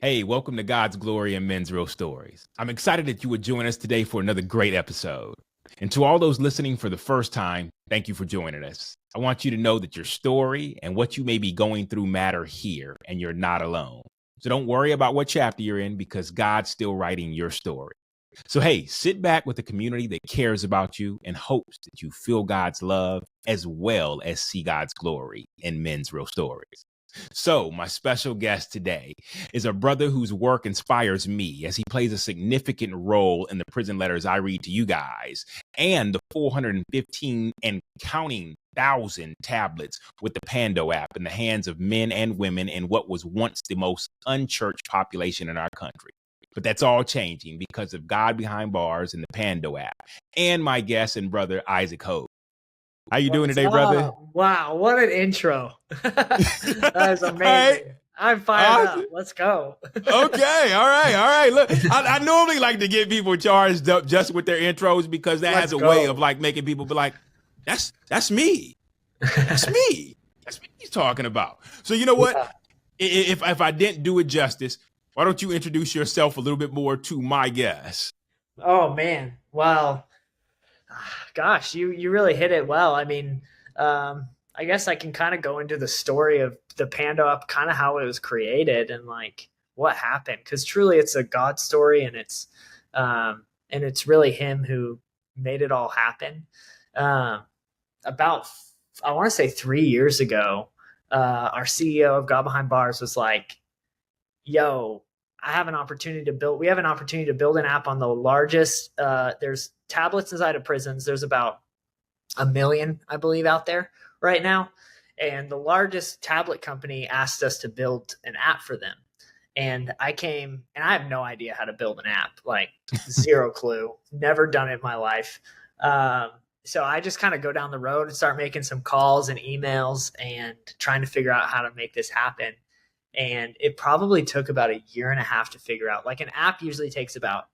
Hey, welcome to God's Glory and Men's Real Stories. I'm excited that you would join us today for another great episode. And to all those listening for the first time, thank you for joining us. I want you to know that your story and what you may be going through matter here, and you're not alone. So don't worry about what chapter you're in because God's still writing your story. So hey, sit back with a community that cares about you and hopes that you feel God's love as well as see God's glory in Men's Real Stories. So, my special guest today is a brother whose work inspires me as he plays a significant role in the prison letters I read to you guys and the 415 and counting thousand tablets with the Pando app in the hands of men and women in what was once the most unchurched population in our country. But that's all changing because of God behind bars and the Pando app and my guest and brother Isaac Holt. How you doing today, brother? Wow, what an intro. That is amazing. Right. I'm fired up. Let's go. Okay, all right. Look, I normally like to get people charged up just with their intros because that has a way of like making people be like, that's me. That's me. That's me he's talking about. So you know what? Yeah. If I didn't do it justice, why don't you introduce yourself a little bit more to my guest? Oh man. Well, gosh, you really hit it well. I mean, I guess I can kind of go into the story of the Pando app, kind of how it was created and like what happened. Because truly, it's a God story, and it's really Him who made it all happen. About I want to say 3 years ago, our CEO of God Behind Bars was like, "Yo, we have an opportunity to build an app on the largest, there's tablets inside of prisons. There's about 1 million, I believe, out there right now. And the largest tablet company asked us to build an app for them. And I came, and I have no idea how to build an app, like zero clue, never done it in my life. So I just kind of go down the road and start making some calls and emails and trying to figure out how to make this happen. And it probably took about 1.5 years to figure out. Like an app usually takes about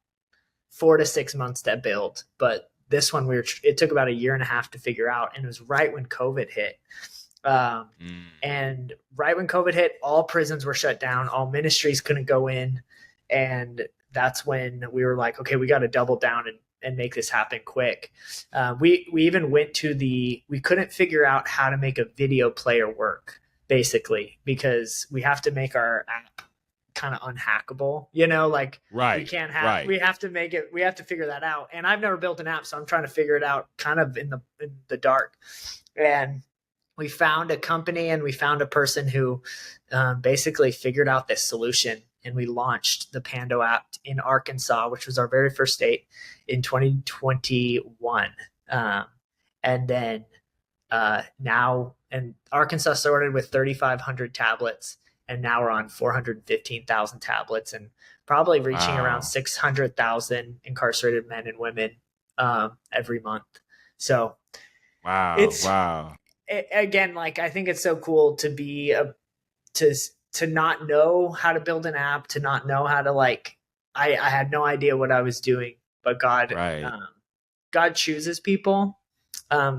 4 to 6 months to build, but this one it took about 1.5 years to figure out, and it was right when COVID hit. And right when COVID hit, all prisons were shut down, all ministries couldn't go in, and that's when we were like, okay, we got to double down and make this happen quick. We even went to we couldn't figure out how to make a video player work, basically, because we have to make our app kind of unhackable, like right. We can't have, we have to figure that out. And I've never built an app, so I'm trying to figure it out kind of in the dark. And we found a company and we found a person who basically figured out this solution, and we launched the Pando app in Arkansas, which was our very first state, in 2021. And then now, and Arkansas started with 3,500 tablets, and now we're on 415,000 tablets, and probably reaching around 600,000 incarcerated men and women every month. So, again, like I think it's so cool to be to not know how to build an app, to not know how to I had no idea what I was doing, but God chooses people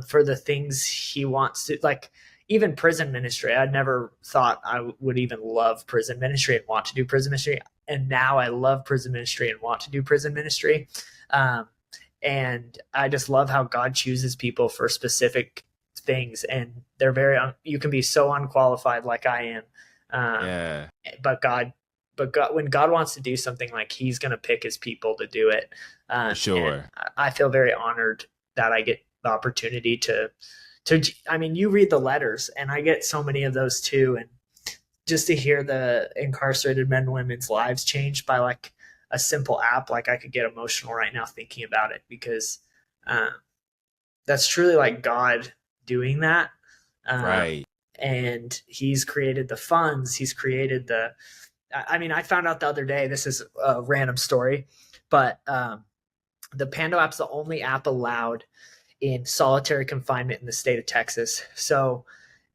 for the things He wants to, like even prison ministry. I never thought I would even love prison ministry and want to do prison ministry, and now I love prison ministry and want to do prison ministry. And I just love how God chooses people for specific things, and they're you can be so unqualified like I am. But God, when God wants to do something, like He's going to pick His people to do it. Sure. I feel very honored that I get the opportunity to, I mean, you read the letters, and I get so many of those too. And just to hear the incarcerated men and women's lives changed by like a simple app, like I could get emotional right now thinking about it, because that's truly like God doing that. Right. And He's created the funds. He's created I mean, I found out the other day, this is a random story, but the Pando app's the only app allowed in solitary confinement in the state of Texas. So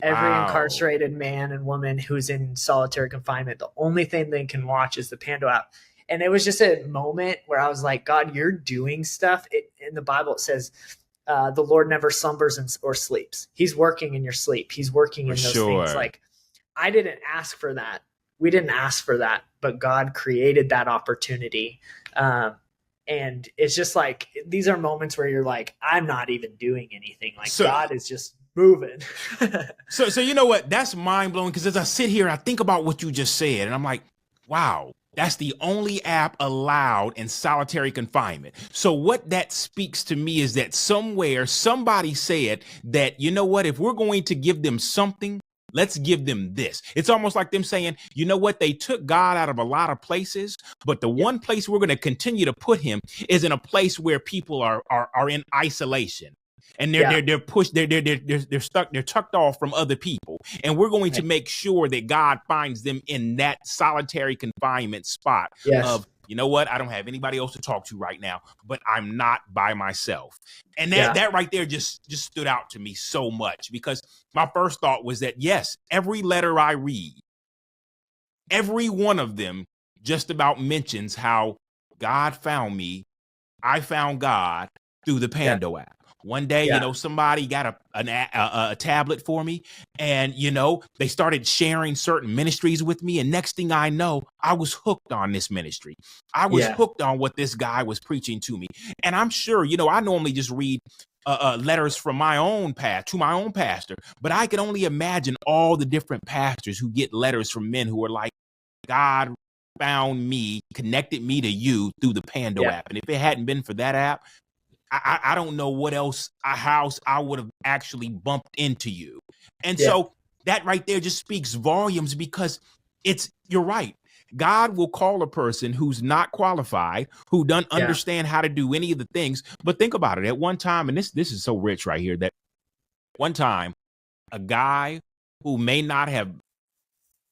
every incarcerated man and woman who's in solitary confinement, the only thing they can watch is the Pando app. And it was just a moment where I was like, God, you're doing stuff. In the Bible, it says, the Lord never slumbers or sleeps. He's working in your sleep. He's working in those things. Like, I didn't ask for that. We didn't ask for that, but God created that opportunity. And it's just like, these are moments where you're like, I'm not even doing anything. Like, So, God is just moving. so you know what? That's mind blowing, because as I sit here and I think about what you just said, and I'm like, wow, that's the only app allowed in solitary confinement. So what that speaks to me is that somewhere somebody said that, you know what, if we're going to give them something, let's give them this. It's almost like them saying, you know what, they took God out of a lot of places, but the one place we're going to continue to put him is in a place where people are in isolation. And they're pushed, they're stuck, they're tucked off from other people. And we're going to make sure that God finds them in that solitary confinement spot of, you know what, I don't have anybody else to talk to right now, but I'm not by myself. And that right there just stood out to me so much, because my first thought was that, yes, every letter I read, every one of them just about mentions how God found me. I found God through the Pando app. One day, you know, somebody got a tablet for me, and, you know, they started sharing certain ministries with me. And next thing I know, I was hooked on this ministry. I was hooked on what this guy was preaching to me. And I'm sure, you know, I normally just read letters from my own to my own pastor, but I could only imagine all the different pastors who get letters from men who are like, God found me, connected me to you through the Pando app. And if it hadn't been for that app, I don't know what else I would have actually bumped into you. And so that right there just speaks volumes, because you're right. God will call a person who's not qualified, who doesn't understand how to do any of the things. But think about it. At one time, and this is so rich right here, that one time, a guy who may not have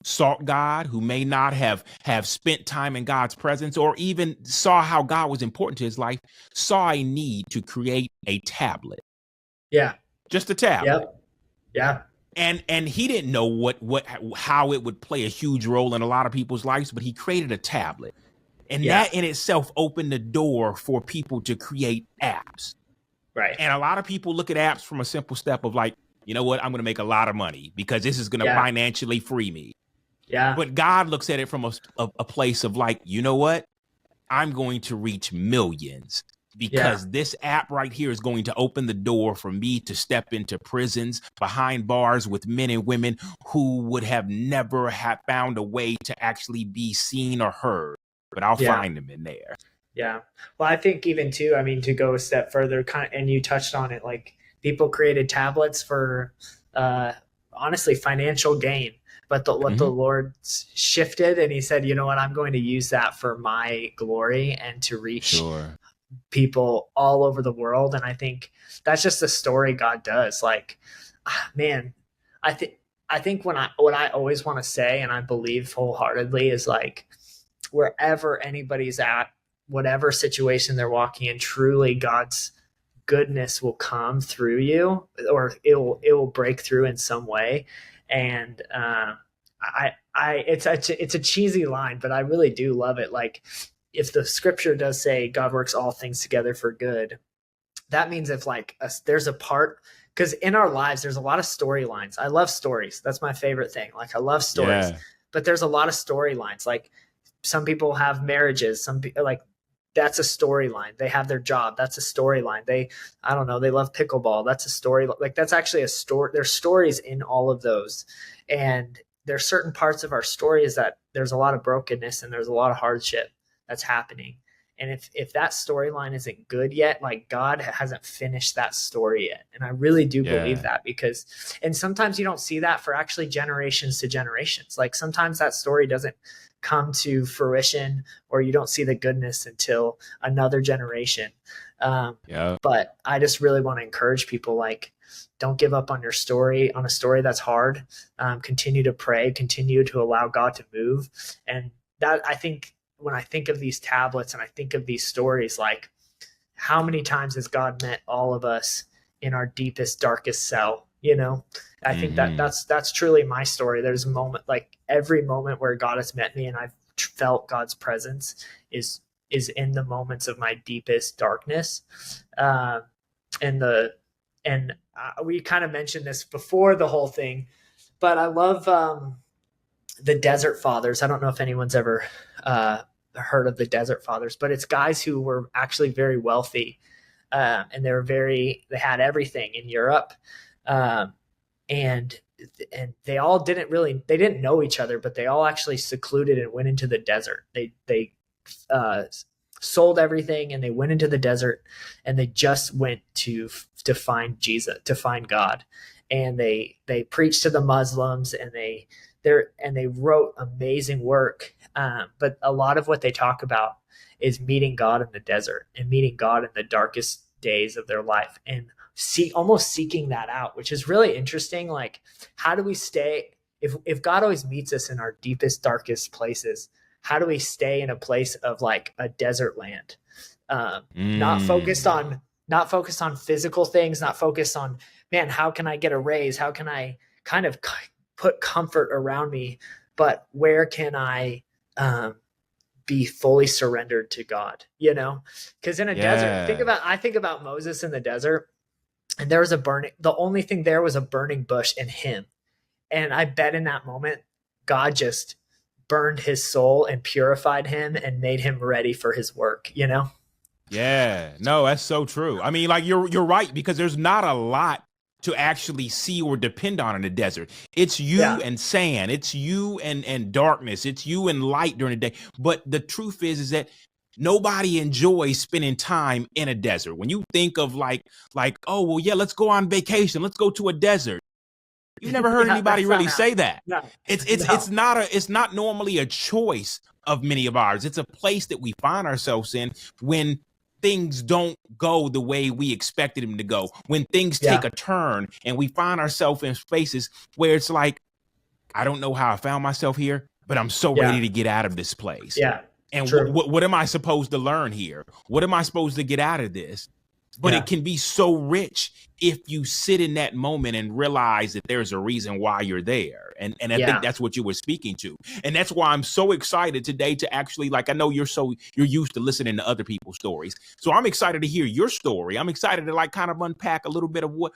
sought God, who may not have spent time in God's presence, or even saw how God was important to his life, saw a need to create a tablet. Yeah. Just a tablet. Yeah. And he didn't know how it would play a huge role in a lot of people's lives, but he created a tablet. And that in itself opened the door for people to create apps. Right. And a lot of people look at apps from a simple step of like, you know what, I'm going to make a lot of money because this is going to financially free me. Yeah. But God looks at it from a place of like, you know what? I'm going to reach millions, because this app right here is going to open the door for me to step into prisons, behind bars with men and women who would have never have found a way to actually be seen or heard. But I'll find them in there. Yeah. Well, I think even too, I mean, to go a step further, and you touched on it, like people created tablets for honestly financial gain. But what the Lord shifted, and he said, you know what, I'm going to use that for my glory and to reach people all over the world. And I think that's just the story God does. Like, man, I think what I always want to say, and I believe wholeheartedly, is like, wherever anybody's at, whatever situation they're walking in, truly God's goodness will come through you, or it will break through in some way. And it's a cheesy line, but I really do love it. Like, if the scripture does say God works all things together for good, that means if like there's a part, because in our lives there's a lot of storylines. I love stories. That's my favorite thing. Like, I love stories, but there's a lot of storylines. Like, some people have marriages. Some people, like, that's a storyline. They have their job. That's a storyline. I don't know, they love pickleball. That's a story. Like, that's actually a story. There's stories in all of those. And there's certain parts of our story is that there's a lot of brokenness and there's a lot of hardship that's happening. And if that storyline isn't good yet, like, God hasn't finished that story yet. And I really do believe that, because, and sometimes you don't see that for actually generations to generations. Like, sometimes that story doesn't come to fruition, or you don't see the goodness until another generation. But I just really want to encourage people, like, don't give up on your story, on a story that's hard. Continue to pray, continue to allow God to move. And that, I think, when I think of these tablets and I think of these stories, like, how many times has God met all of us in our deepest, darkest cell? You know, I think that's truly my story. There's a moment, like every moment where God has met me and I've felt God's presence is in the moments of my deepest darkness. We kind of mentioned this before the whole thing, but I love the Desert Fathers. I don't know if anyone's ever heard of the Desert Fathers, but it's guys who were actually very wealthy, and they had everything in Europe, um, and they didn't know each other, but they all actually secluded and went into the desert. They uh, sold everything and they went into the desert, and they just went to find Jesus, to find God, and they preached to the Muslims, and they wrote amazing work. But a lot of what they talk about is meeting God in the desert and meeting God in the darkest days of their life, and almost seeking that out, which is really interesting. Like, how do we stay, if God always meets us in our deepest, darkest places, how do we stay in a place of like a desert land? Not focused on physical things, not focused on, man, how can I get a raise? How can I kind of put comfort around me? But where can I be fully surrendered to God? Because in a desert, I think about Moses in the desert, and there was the only thing there was a burning bush and him. And I bet in that moment, God just burned his soul and purified him and made him ready for his work. Yeah, no, that's so true. I mean, like you're right, because there's not a lot to actually see or depend on in the desert. It's you Yeah. and sand. It's you and darkness. It's you and light during the day. But the truth is that nobody enjoys spending time in a desert. When you think of like, oh, well, yeah, let's go on vacation. Let's go to a desert. You've never heard anybody really say that. No. It's not normally a choice of many of ours. It's a place that we find ourselves in when things don't go the way we expected them to go, when things take a turn and we find ourselves in spaces where it's like, I don't know how I found myself here, but I'm so ready to get out of this place. Yeah. And what am I supposed to learn here? What am I supposed to get out of this? But it can be so rich if you sit in that moment and realize that there's a reason why you're there. And I think that's what you were speaking to. And that's why I'm so excited today to actually, like, I know you're used to listening to other people's stories. So I'm excited to hear your story. I'm excited to like kind of unpack a little bit of what,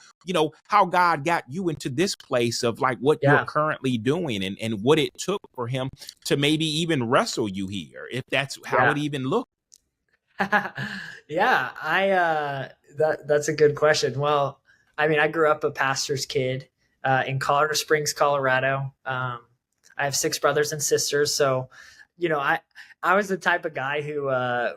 how God got you into this place of like what you're currently doing and what it took for him to maybe even wrestle you here, if that's how it even looked. That's a good question. Well, I mean, I grew up a pastor's kid in Colorado Springs, Colorado. I have 6 brothers and sisters, so I was the type of guy who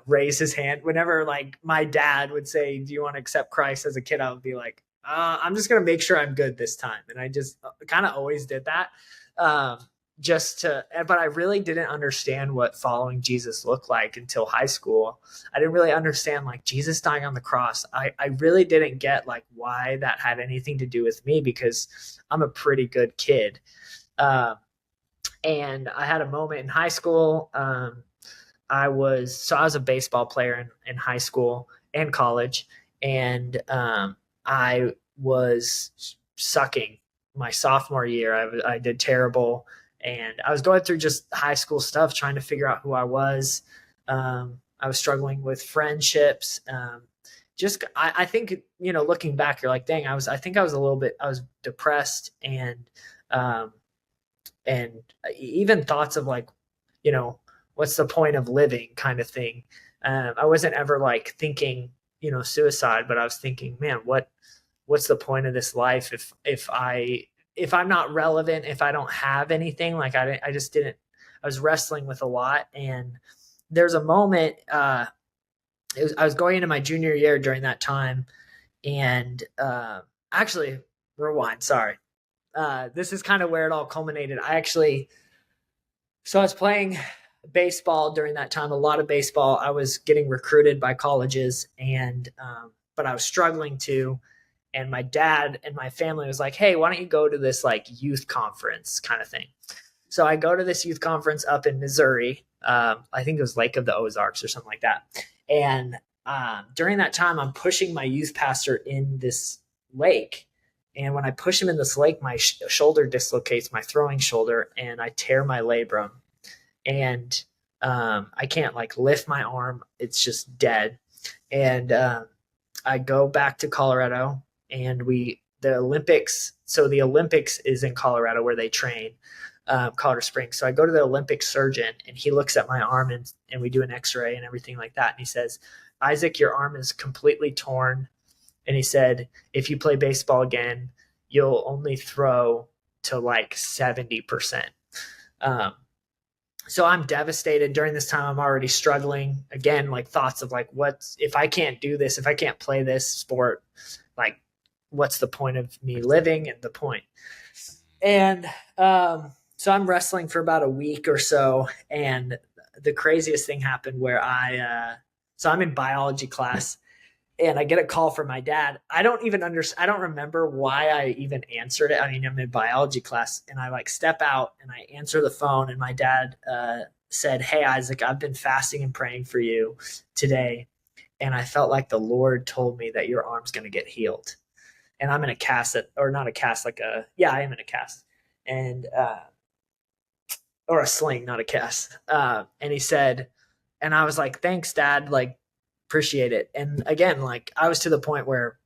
raised his hand whenever like my dad would say, "Do you want to accept Christ?" As a kid, I would be like, "I'm just gonna make sure I'm good this time," and I just kind of always did that. But I really didn't understand what following Jesus looked like until high school. I didn't really understand like Jesus dying on the cross. I really didn't get like why that had anything to do with me, because I'm a pretty good kid. And I had a moment in high school. I was a baseball player in high school and college, and I was sucking my sophomore year. I did terrible. And I was going through just high school stuff, trying to figure out who I was. I was struggling with friendships. I think, looking back, you're like, dang, I was depressed, and even thoughts of like, what's the point of living kind of thing. I wasn't ever like thinking, suicide, but I was thinking, man, what's the point of this life if I'm not relevant, if I don't have anything? Like I was wrestling with a lot. And there's a moment, I was going into my junior year during that time. And actually, rewind, sorry. This is kind of where it all culminated. So I was playing baseball during that time, a lot of baseball. I was getting recruited by colleges, but I was struggling too. And my dad and my family was like, "Hey, why don't you go to this like youth conference kind of thing?" So I go to this youth conference up in Missouri. I think it was Lake of the Ozarks or something like that. And during that time, I'm pushing my youth pastor in this lake. And when I push him in this lake, my shoulder dislocates, my throwing shoulder, and I tear my labrum. And I can't like lift my arm. It's just dead. And I go back to Colorado. And the Olympics is in Colorado where they train. Colorado Springs. So I go to the Olympic surgeon, and he looks at my arm, and we do an x-ray and everything like that. And he says, Isaac, your arm is completely torn. And he said, if you play baseball again, you'll only throw to like 70%. So I'm devastated. During this time, I'm already struggling. Again, like thoughts of like, what's, if I can't do this, if I can't play this sport, like, what's the point of me living and the point? And so I'm wrestling for about a week or so. And the craziest thing happened where so I'm in biology class, and I get a call from my dad. I don't remember why I even answered it. I mean, I'm in biology class, and I like step out and I answer the phone, and my dad said, "Hey, Isaac, I've been fasting and praying for you today, and I felt like the Lord told me that your arm's going to get healed." And I'm in a cast or not a cast, I am in a cast, and or a sling, not a cast. And he said, and I was like, "Thanks, Dad. Like, appreciate it." And again, like, I was to the point where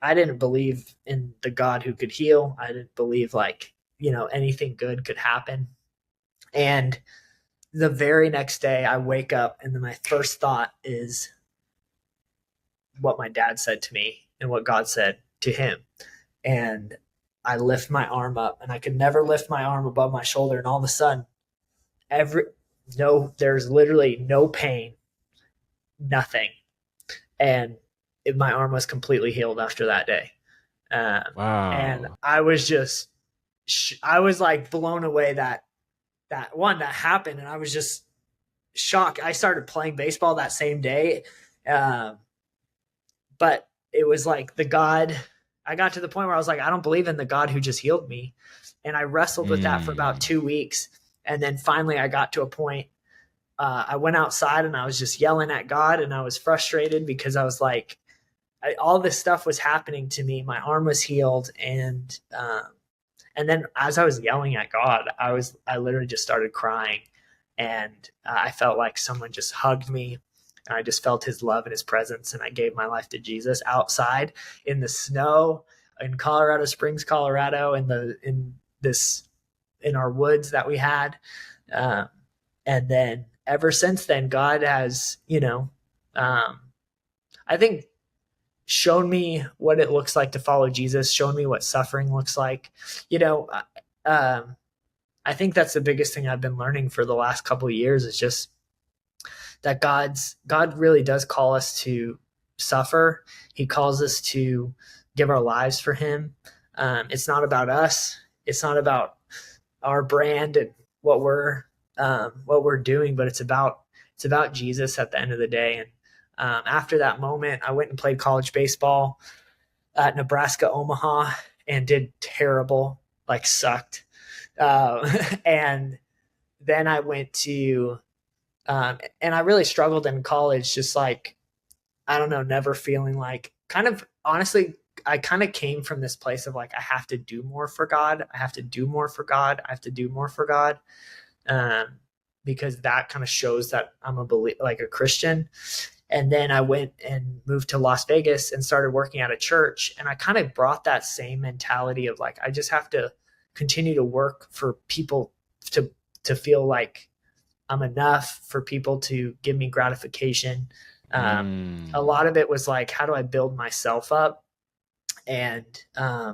I didn't believe in the God who could heal. I didn't believe anything good could happen. And the very next day I wake up, and then my first thought is what my dad said to me and what God said to him. And I lift my arm up, and I could never lift my arm above my shoulder. And all of a sudden, there's literally no pain, nothing. And my arm was completely healed after that day. Wow. And I was I was like blown away that happened. And I was just shocked. I started playing baseball that same day. But it was like I got to the point where I was like, I don't believe in the God who just healed me. And I wrestled with that for about 2 weeks. And then finally I got to a point, I went outside and I was just yelling at God, and I was frustrated because I was like, all this stuff was happening to me. My arm was healed. And then as I was yelling at God, I literally just started crying, and I felt like someone just hugged me. And I just felt his love and his presence. And I gave my life to Jesus outside in the snow in Colorado Springs, Colorado, in our woods that we had. And then ever since then, God has, I think, shown me what it looks like to follow Jesus, shown me what suffering looks like. I think that's the biggest thing I've been learning for the last couple of years is just that God really does call us to suffer. He calls us to give our lives for him. It's not about us. It's not about our brand and what we're doing, but it's about Jesus at the end of the day. And after that moment, I went and played college baseball at Nebraska Omaha and did terrible, like sucked. And then I went to and I really struggled in college, just like, I don't know, never feeling like, kind of honestly, I kind of came from this place of like, I have to do more for God. I have to do more for God. I have to do more for God. Because that kind of shows that I'm a Christian. And then I went and moved to Las Vegas and started working at a church. And I kind of brought that same mentality of like, I just have to continue to work for people to feel like I'm enough, for people to give me gratification. A lot of it was like, how do I build myself up? And I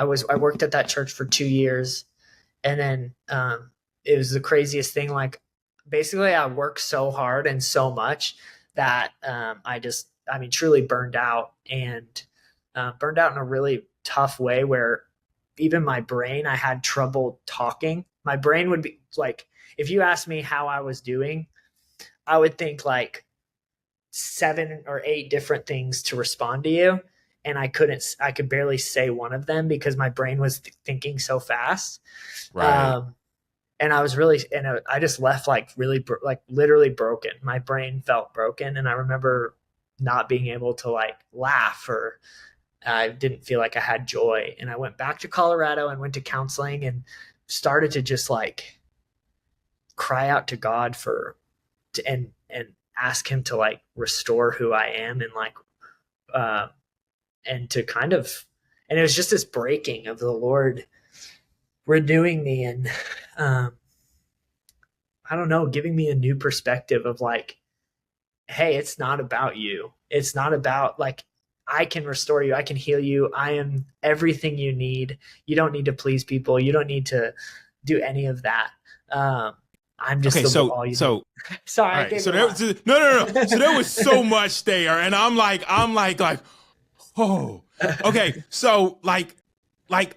worked at that church for 2 years. And then it was the craziest thing. Like, basically I worked so hard and so much that I truly burned out, and burned out in a really tough way where even my brain, I had trouble talking. My brain would be like, if you asked me how I was doing, I would think like 7 or 8 different things to respond to you. And I could barely say one of them because my brain was thinking so fast. Right. And I just left like literally broken. My brain felt broken. And I remember not being able to like laugh, or I didn't feel like I had joy. And I went back to Colorado and went to counseling and started to just like cry out to God and ask him to like restore who I am, and like, and to kind of, and it was just this breaking of the Lord renewing me and um, I don't know, giving me a new perspective of like, hey, it's not about you. It's not about like, I can restore you. I can heal you. I am everything you need. You don't need to please people. You don't need to do any of that. Um, I'm just Okay, the all you need. all Sorry, I right. gave So you a there lot. was no. So there was so much there, and I'm like, oh, okay. So like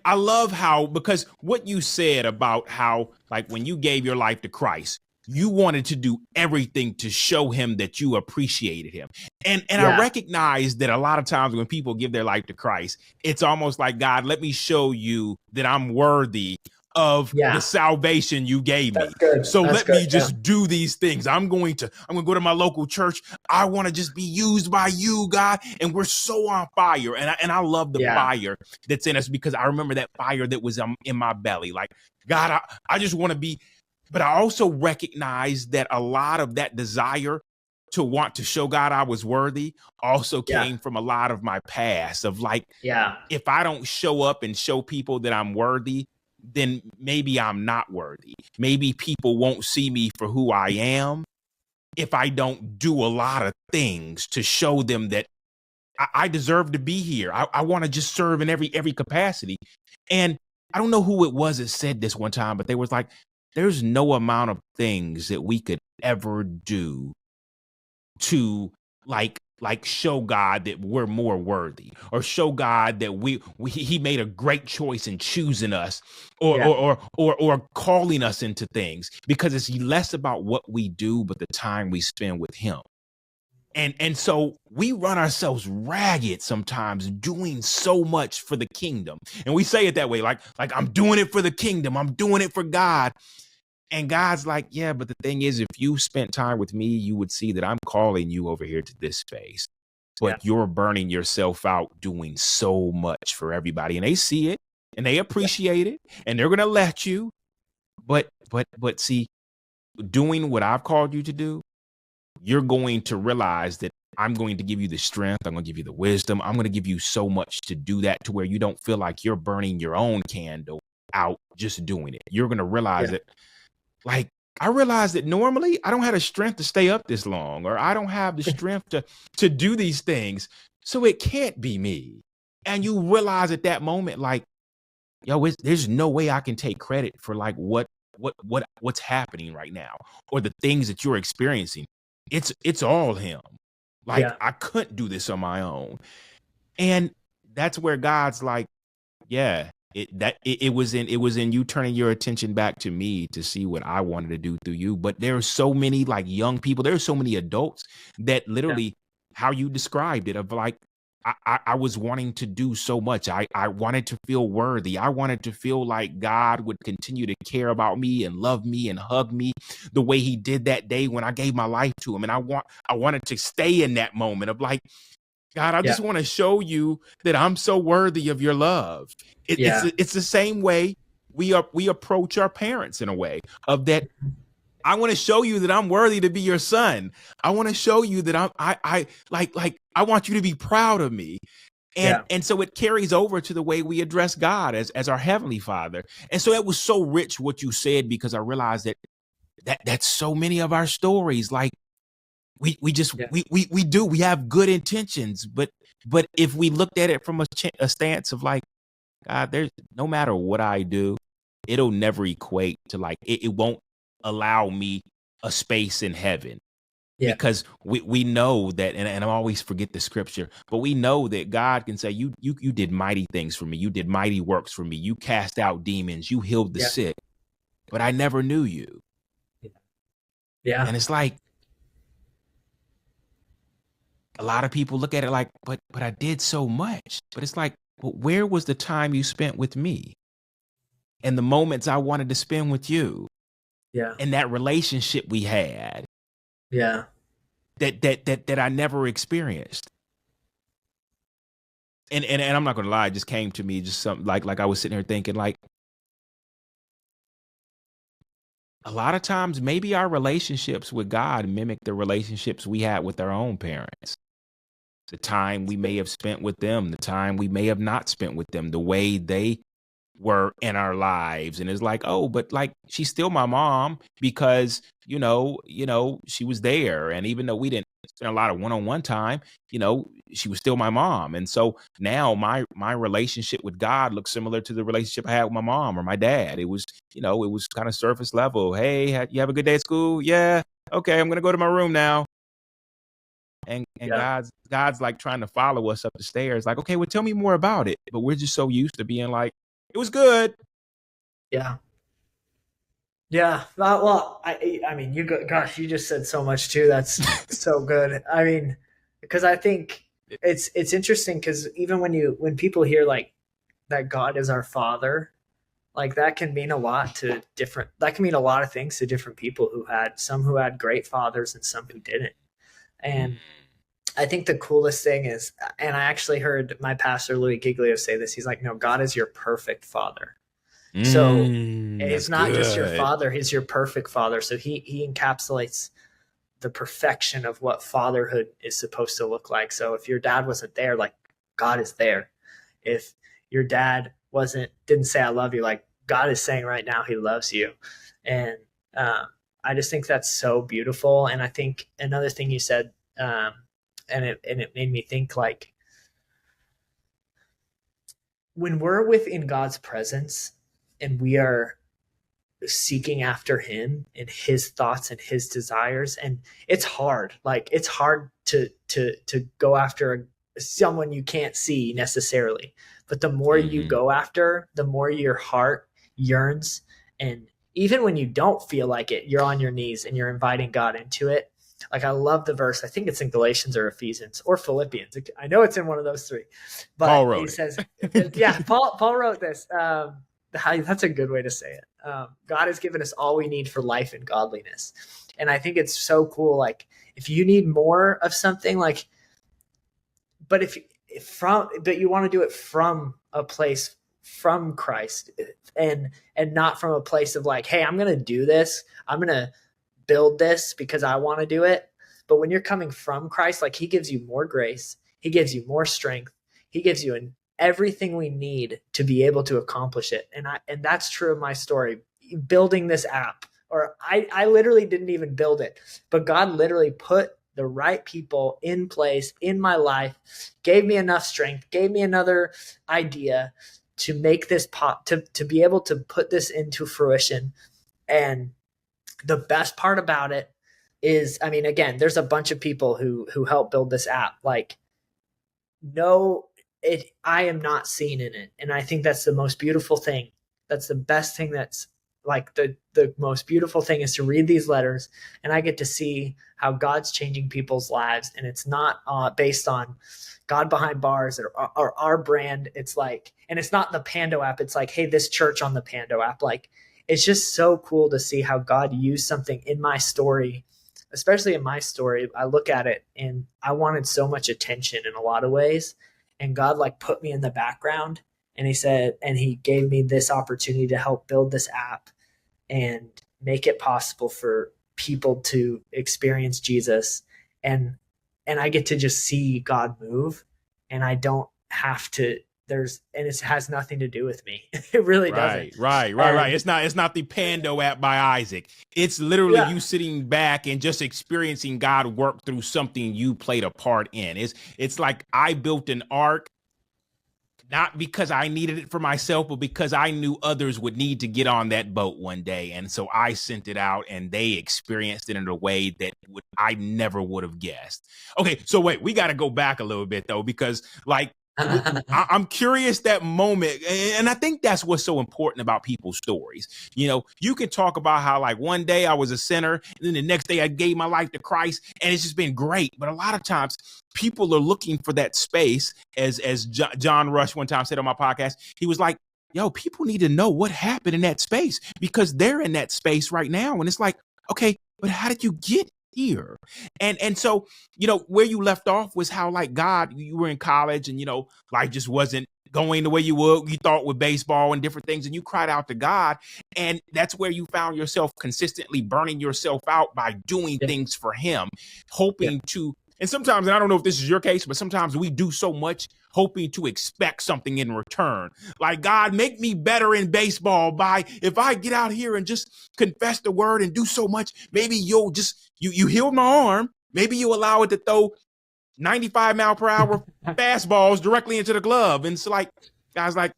I love how, because what you said about how like when you gave your life to Christ, you wanted to do everything to show him that you appreciated him. And I Yeah, recognize that a lot of times when people give their life to Christ, it's almost like, God, let me show you that I'm worthy of the yeah, salvation you gave me. that's good. So That's let good. me Yeah, just do these things. I'm going to go to my local church. I want to just be used by you, God. And we're so on fire. And I love the yeah, fire that's in us, because I remember that fire that was in my belly. Like, God, I just want to be, but I also recognize that a lot of that desire to want to show God I was worthy also yeah, came from a lot of my past of like, yeah, if I don't show up and show people that I'm worthy, then maybe I'm not worthy. Maybe people won't see me for who I am if I don't do a lot of things to show them that I deserve to be here. I want to just serve in every capacity. And I don't know who it was that said this one time, but they was like, there's no amount of things that we could ever do to like show God that we're more worthy, or show God that he made a great choice in choosing us, or yeah, or calling us into things, because it's less about what we do but the time we spend with him. And so we run ourselves ragged sometimes doing so much for the kingdom. And we say it that way, like I'm doing it for the kingdom, I'm doing it for God. And God's like, yeah, but the thing is, if you spent time with me, you would see that I'm calling you over here to this space. yeah, But you're burning yourself out doing so much for everybody. And they see it and they yeah, appreciate it, and they're gonna let you. But see, doing what I've called you to do, you're going to realize that I'm going to give you the strength. I'm going to give you the wisdom. I'm going to give you so much to do that, to where you don't feel like you're burning your own candle out just doing it. You're going to realize yeah, that, like, I realize that normally I don't have the strength to stay up this long, or I don't have the strength to do these things. So it can't be me. And you realize at that moment, like, yo, there's no way I can take credit for like what's happening right now, or the things that you're experiencing. It's all him. Like, yeah, I couldn't do this on my own. And that's where God's like, yeah, it was in you turning your attention back to me to see what I wanted to do through you. But there are so many like young people, there are so many adults that yeah, literally, how you described it, of like, I was wanting to do so much. I wanted to feel worthy. I wanted to feel like God would continue to care about me and love me and hug me the way he did that day when I gave my life to him. And I wanted to stay in that moment of like, God, I yeah, just want to show you that I'm so worthy of your love. yeah, It's the same way we approach our parents, in a way of that. I want to show you that I'm worthy to be your son. I want to show you that I like I want you to be proud of me. yeah, And so it carries over to the way we address God as our heavenly Father. And so it was so rich what you said, because I realized that's so many of our stories. Like, we just yeah, we have good intentions, but if we looked at it from a stance of like, God, there's no matter what I do, it'll never equate to like, it won't allow me a space in heaven, yeah, because we know that, and I always forget the scripture, but we know that God can say, you did mighty things for me, you did mighty works for me, you cast out demons, you healed the yeah, sick, but I never knew you. yeah, And it's like, a lot of people look at it like, but I did so much. But it's like, but where was the time you spent with me, and the moments I wanted to spend with you, yeah, and that relationship we had yeah, that I never experienced? And I'm not gonna lie, it just came to me, just something like I was sitting here thinking, like, a lot of times maybe our relationships with God mimic the relationships we had with our own parents. The time we may have spent with them, the time we may have not spent with them, the way they were in our lives. And it's like, oh, but like she's still my mom because, she was there. And even though we didn't spend a lot of one-on-one time, she was still my mom. And so now my relationship with God looks similar to the relationship I had with my mom or my dad. It was, it was kind of surface level. Hey, you have a good day at school? Yeah. Okay, I'm gonna go to my room now. And God's like trying to follow us up the stairs, like, okay, well, tell me more about it. But we're just so used to being like, it was good. Yeah. Yeah. Well, I mean, gosh, you just said so much too. That's so good. I mean, because I think it's interesting because even when people hear like that God is our father, like that can mean a lot to that can mean a lot of things to different people who had great fathers and some who didn't. And I think the coolest thing is, and I actually heard my pastor Louis Giglio say this. He's like, no, God is your perfect father. So it's not just your father, he's your perfect father. So he encapsulates the perfection of what fatherhood is supposed to look like. So if your dad wasn't there, like God is there. If your dad didn't say I love you, like God is saying right now he loves you. And I just think that's so beautiful. And I think another thing you said, and it made me think, like, when we're within God's presence and we are seeking after him and his thoughts and his desires, and it's hard to go after someone you can't see necessarily, but the more you go after, the more your heart yearns. And even when you don't feel like it, you're on your knees and you're inviting God into it. Like, I love the verse. I think it's in Galatians or Ephesians or Philippians. I know it's in one of those three. But Paul wrote says, yeah, Paul wrote this. That's a good way to say it. God has given us all we need for life and godliness. And I think it's so cool. Like, if you need more of something, like, but but you want to do it from a place from Christ and not from a place of like, hey, I'm going to do this. I'm going to build this because I want to do it. But when you're coming from Christ, like, he gives you more grace. He gives you more strength. He gives you everything we need to be able to accomplish it. And that's true of my story. Building this app, or I literally didn't even build it, but God literally put the right people in place in my life, gave me enough strength, gave me another idea to make this to be able to put this into fruition. And the best part about it is, I mean, again, there's a bunch of people who help build this app. Like, I am not seen in it. And I think that's the most beautiful thing. That's the best thing. That's like the most beautiful thing is to read these letters, and I get to see how God's changing people's lives. And it's not based on God behind bars or our brand. It's like, and it's not the Pando app. It's like, hey, this church on the Pando app. Like, it's just so cool to see how God used something in my story, especially in my story. I look at it and I wanted so much attention in a lot of ways. And God like put me in the background, and he gave me this opportunity to help build this app and make it possible for people to experience Jesus. And I get to just see God move, and I don't have to, and it has nothing to do with me. It really doesn't. Right. It's not the Pando app by Isaac. It's literally you sitting back and just experiencing God work through something you played a part in. It's like I built an ark, not because I needed it for myself, but because I knew others would need to get on that boat one day. And so I sent it out, and they experienced it in a way that I never would have guessed. Okay, so wait, we got to go back a little bit, though, because like, I'm curious that moment. And I think that's what's so important about people's stories. You can talk about how like one day I was a sinner, and then the next day I gave my life to Christ, and it's just been great. But a lot of times people are looking for that space, as John Rush one time said on my podcast. He was like, yo, people need to know what happened in that space, because they're in that space right now. And it's like, okay, but how did you get here? And so, where you left off was how like God, you were in college, and life just wasn't going the way you thought with baseball and different things, and you cried out to God, and that's where you found yourself consistently burning yourself out by doing things for him, hoping to And sometimes, and I don't know if this is your case, but sometimes we do so much hoping to expect something in return. Like, God, make me better in baseball by, if I get out here and just confess the word and do so much, maybe you'll just, you heal my arm. Maybe you allow it to throw 95 mile per hour fastballs directly into the glove. And it's like, guys, like,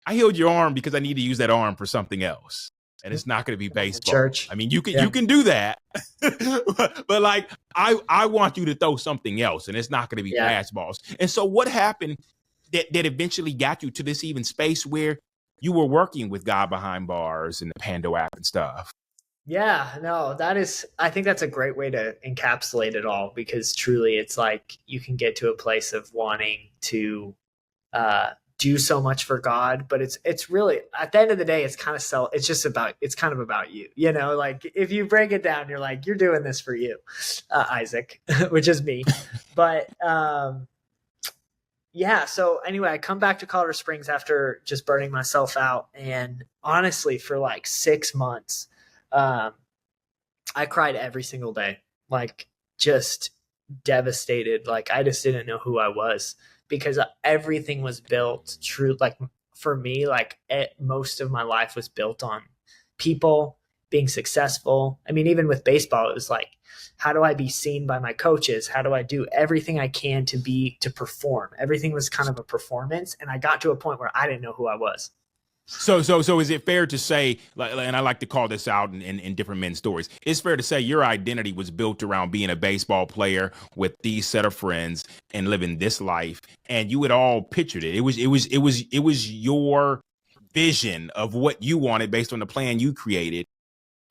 I healed your arm because I need to use that arm for something else. And it's not going to be baseball. Church. I mean, you can do that, but like, I want you to throw something else, and it's not going to be fastballs. And so what happened that eventually got you to this even space where you were working with God Behind Bars and the Pando app and stuff? Yeah, no, I think that's a great way to encapsulate it all, because truly it's like you can get to a place of wanting to do so much for God, but it's really, at the end of the day, it's kind of about you, you know, like if you break it down, you're like, you're doing this for you, Isaac, which is me. But yeah, so anyway, I come back to Colorado Springs after just burning myself out. And honestly, for like 6 months, I cried every single day, like just devastated. Like I just didn't know who I was, because everything was built true. Like for me, like most of my life was built on people being successful. I mean, even with baseball, it was like, how do I be seen by my coaches? How do I do everything I can to perform? Everything was kind of a performance. And I got to a point where I didn't know who I was. So is it fair to say, and I like to call this out in different men's stories, it's fair to say your identity was built around being a baseball player with these set of friends and living this life, and you had all pictured it. It was your vision of what you wanted based on the plan you created,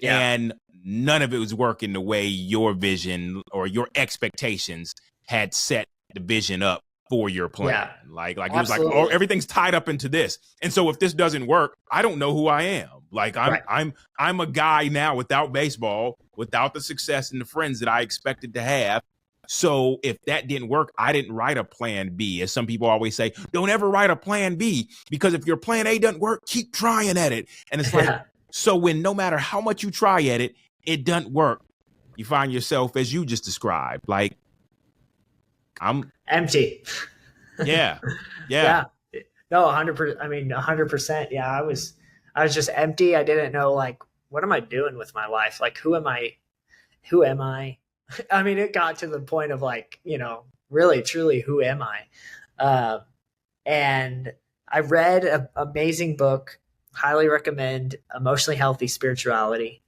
and none of it was working the way your vision or your expectations had set the vision up for your plan. Yeah, like it was like, oh, everything's tied up into this. And so if this doesn't work, I don't know who I am. Like I'm a guy now without baseball, without the success and the friends that I expected to have. So if that didn't work, I didn't write a plan B. As some people always say, don't ever write a plan B, because if your plan A doesn't work, keep trying at it. And it's like, so when no matter how much you try at it, it doesn't work, you find yourself, as you just described, like, I'm empty. Yeah. No, 100%. I mean, 100%. Yeah. I was just empty. I didn't know, like, what am I doing with my life? Like, who am I? I mean, it got to the point of like, you know, really, truly, who am I? And I read an amazing book, highly recommend, Emotionally Healthy Spirituality,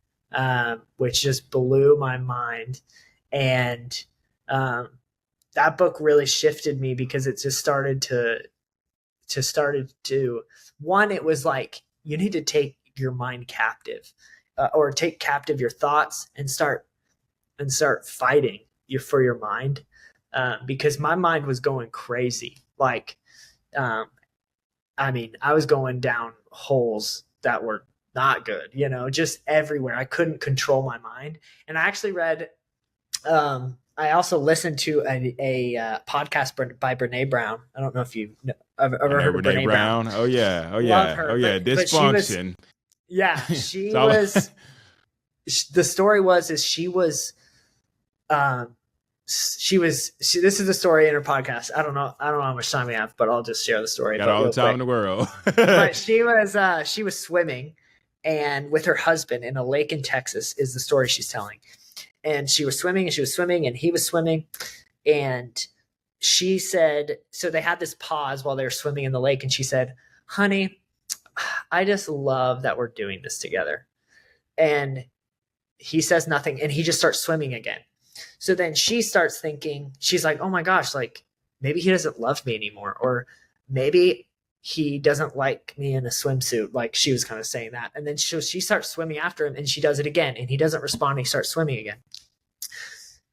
which just blew my mind. And, that book really shifted me, because it just started to one, it was like, you need to take your mind captive, or take captive your thoughts and start fighting for your mind. Because my mind was going crazy. Like, I mean, I was going down holes that were not good, you know, just everywhere. I couldn't control my mind. And I actually read, I also listened to a podcast by Brene Brown. I don't know if you've ever heard of Brene Brown. Oh yeah. Love her. Dysfunction. She was. The story was she was. This is the story in her podcast. I don't know how much time we have, but I'll just share the story. Got all the time in the world. But she was swimming, and with her husband in a lake in Texas, is the story she's telling. And she was swimming, and he was swimming. And she said, so they had this pause while they were swimming in the lake. And she said, honey, I just love that we're doing this together. And he says nothing, and he just starts swimming again. So then she starts thinking, she's like, oh my gosh, like maybe he doesn't love me anymore. Or maybe he doesn't like me in a swimsuit. Like she was kind of saying that. And then she starts swimming after him, and she does it again, and he doesn't respond. And he starts swimming again.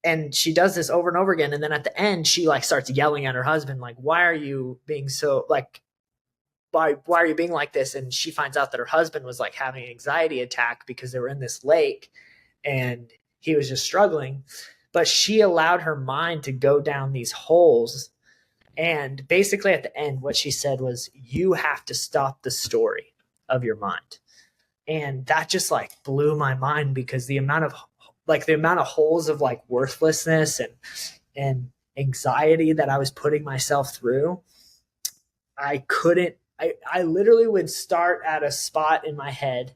And she does this over and over again. And then at the end, she like starts yelling at her husband, like, why are you being so like, why are you being like this? And she finds out that her husband was like having an anxiety attack because they were in this lake and he was just struggling. But she allowed her mind to go down these holes. And basically at the end, what she said was, you have to stop the story of your mind. And that just like blew my mind, because the amount of holes of like worthlessness and anxiety that I was putting myself through, I literally would start at a spot in my head.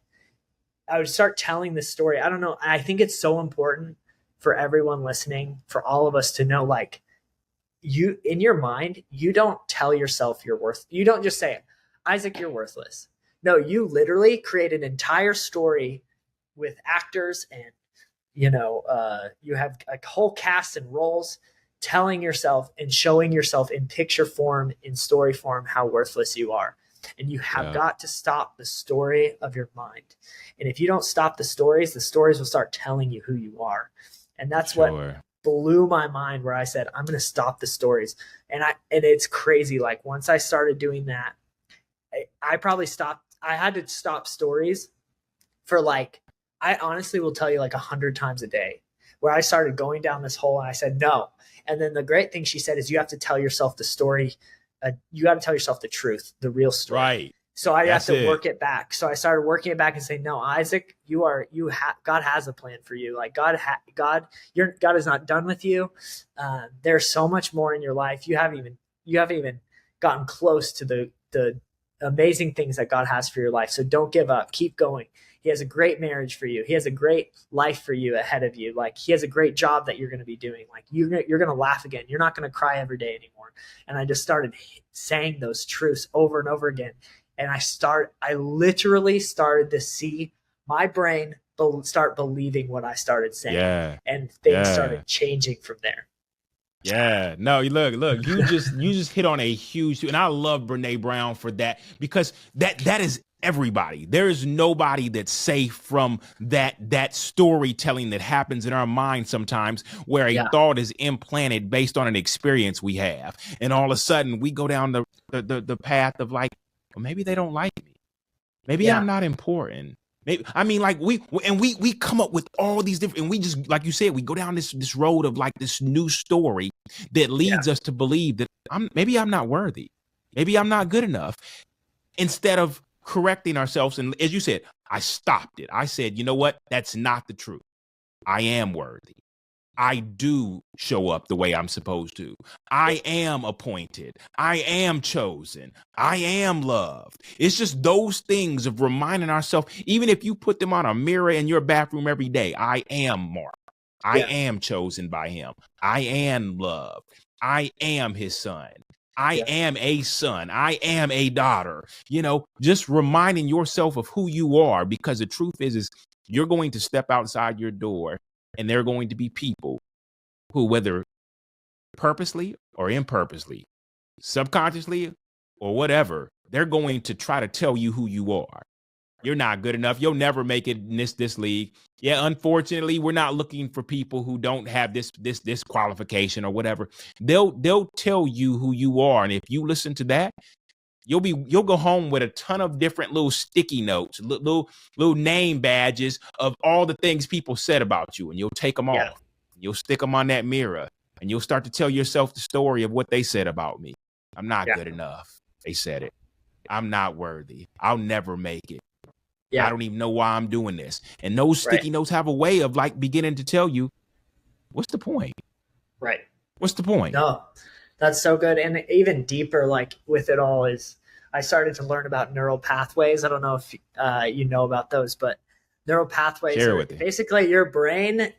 I would start telling the story. I don't know. I think it's so important for everyone listening, for all of us to know, like, you in your mind, you don't tell yourself you're worth. You don't just say, Isaac, you're worthless. No, you literally create an entire story with actors and, you have a whole cast and roles telling yourself and showing yourself in picture form, in story form, how worthless you are. And you have got to stop the story of your mind. And if you don't stop the stories will start telling you who you are. And that's what blew my mind, where I said, I'm going to stop the stories. And it's crazy. Like, once I started doing that, I probably stopped. I had to stop stories for, like, I honestly will tell you, like 100 times a day, where I started going down this hole and I said, no. And then the great thing she said is, you have to tell yourself the story. You got to tell yourself the truth, the real story. Right. So I have to work it back. So I started working it back and saying, no, Isaac, God has a plan for you. Like, God is not done with you. There's so much more in your life. You haven't even gotten close to the amazing things that God has for your life. So don't give up. Keep going. He has a great marriage for you. He has a great life for you ahead of you. Like, he has a great job that you're going to be doing. Like, you're going to laugh again. You're not going to cry every day anymore. And I just started saying those truths over and over again. And I literally started to see my brain start believing what I started saying. Yeah. And things started changing from there. Yeah, no, look, you just hit on a huge, and I love Brene Brown for that, because that is everybody. There is nobody that's safe from that storytelling that happens in our mind sometimes, where a thought is implanted based on an experience we have. And all of a sudden we go down the path of, like, well, maybe they don't like me. Maybe I'm not important. Maybe, I mean, like, we come up with all these different, and we just, like you said, we go down this road of, like, this new story that leads us to believe that maybe I'm not worthy. Maybe I'm not good enough. Instead of correcting ourselves. And as you said, I stopped it. I said, you know what? That's not the truth. I am worthy. I do show up the way I'm supposed to. I am appointed. I am chosen. I am loved. It's just those things of reminding ourselves, even if you put them on a mirror in your bathroom every day, I am marked. I am chosen by him. I am loved. I am his son. I am a son. I am a daughter. Just reminding yourself of who you are, because the truth is you're going to step outside your door, and there are going to be people who, whether purposely or imperpurposely, subconsciously or whatever, they're going to try to tell you who you are. You're not good enough. You'll never make it in this league. Yeah, unfortunately, we're not looking for people who don't have this qualification or whatever. They'll tell you who you are, and if you listen to that, you'll go home with a ton of different little sticky notes, little name badges of all the things people said about you, and you'll take them off. You'll stick them on that mirror, and you'll start to tell yourself the story of what they said about me. I'm not good enough. They said it. I'm not worthy. I'll never make it. I don't even know why I'm doing this. And those sticky notes have a way of, like, beginning to tell you, what's the point? Right. What's the point? No, that's so good. And even deeper, like, with it all, is I started to learn about neural pathways. I don't know if you know about those, but neural pathways are basically your brain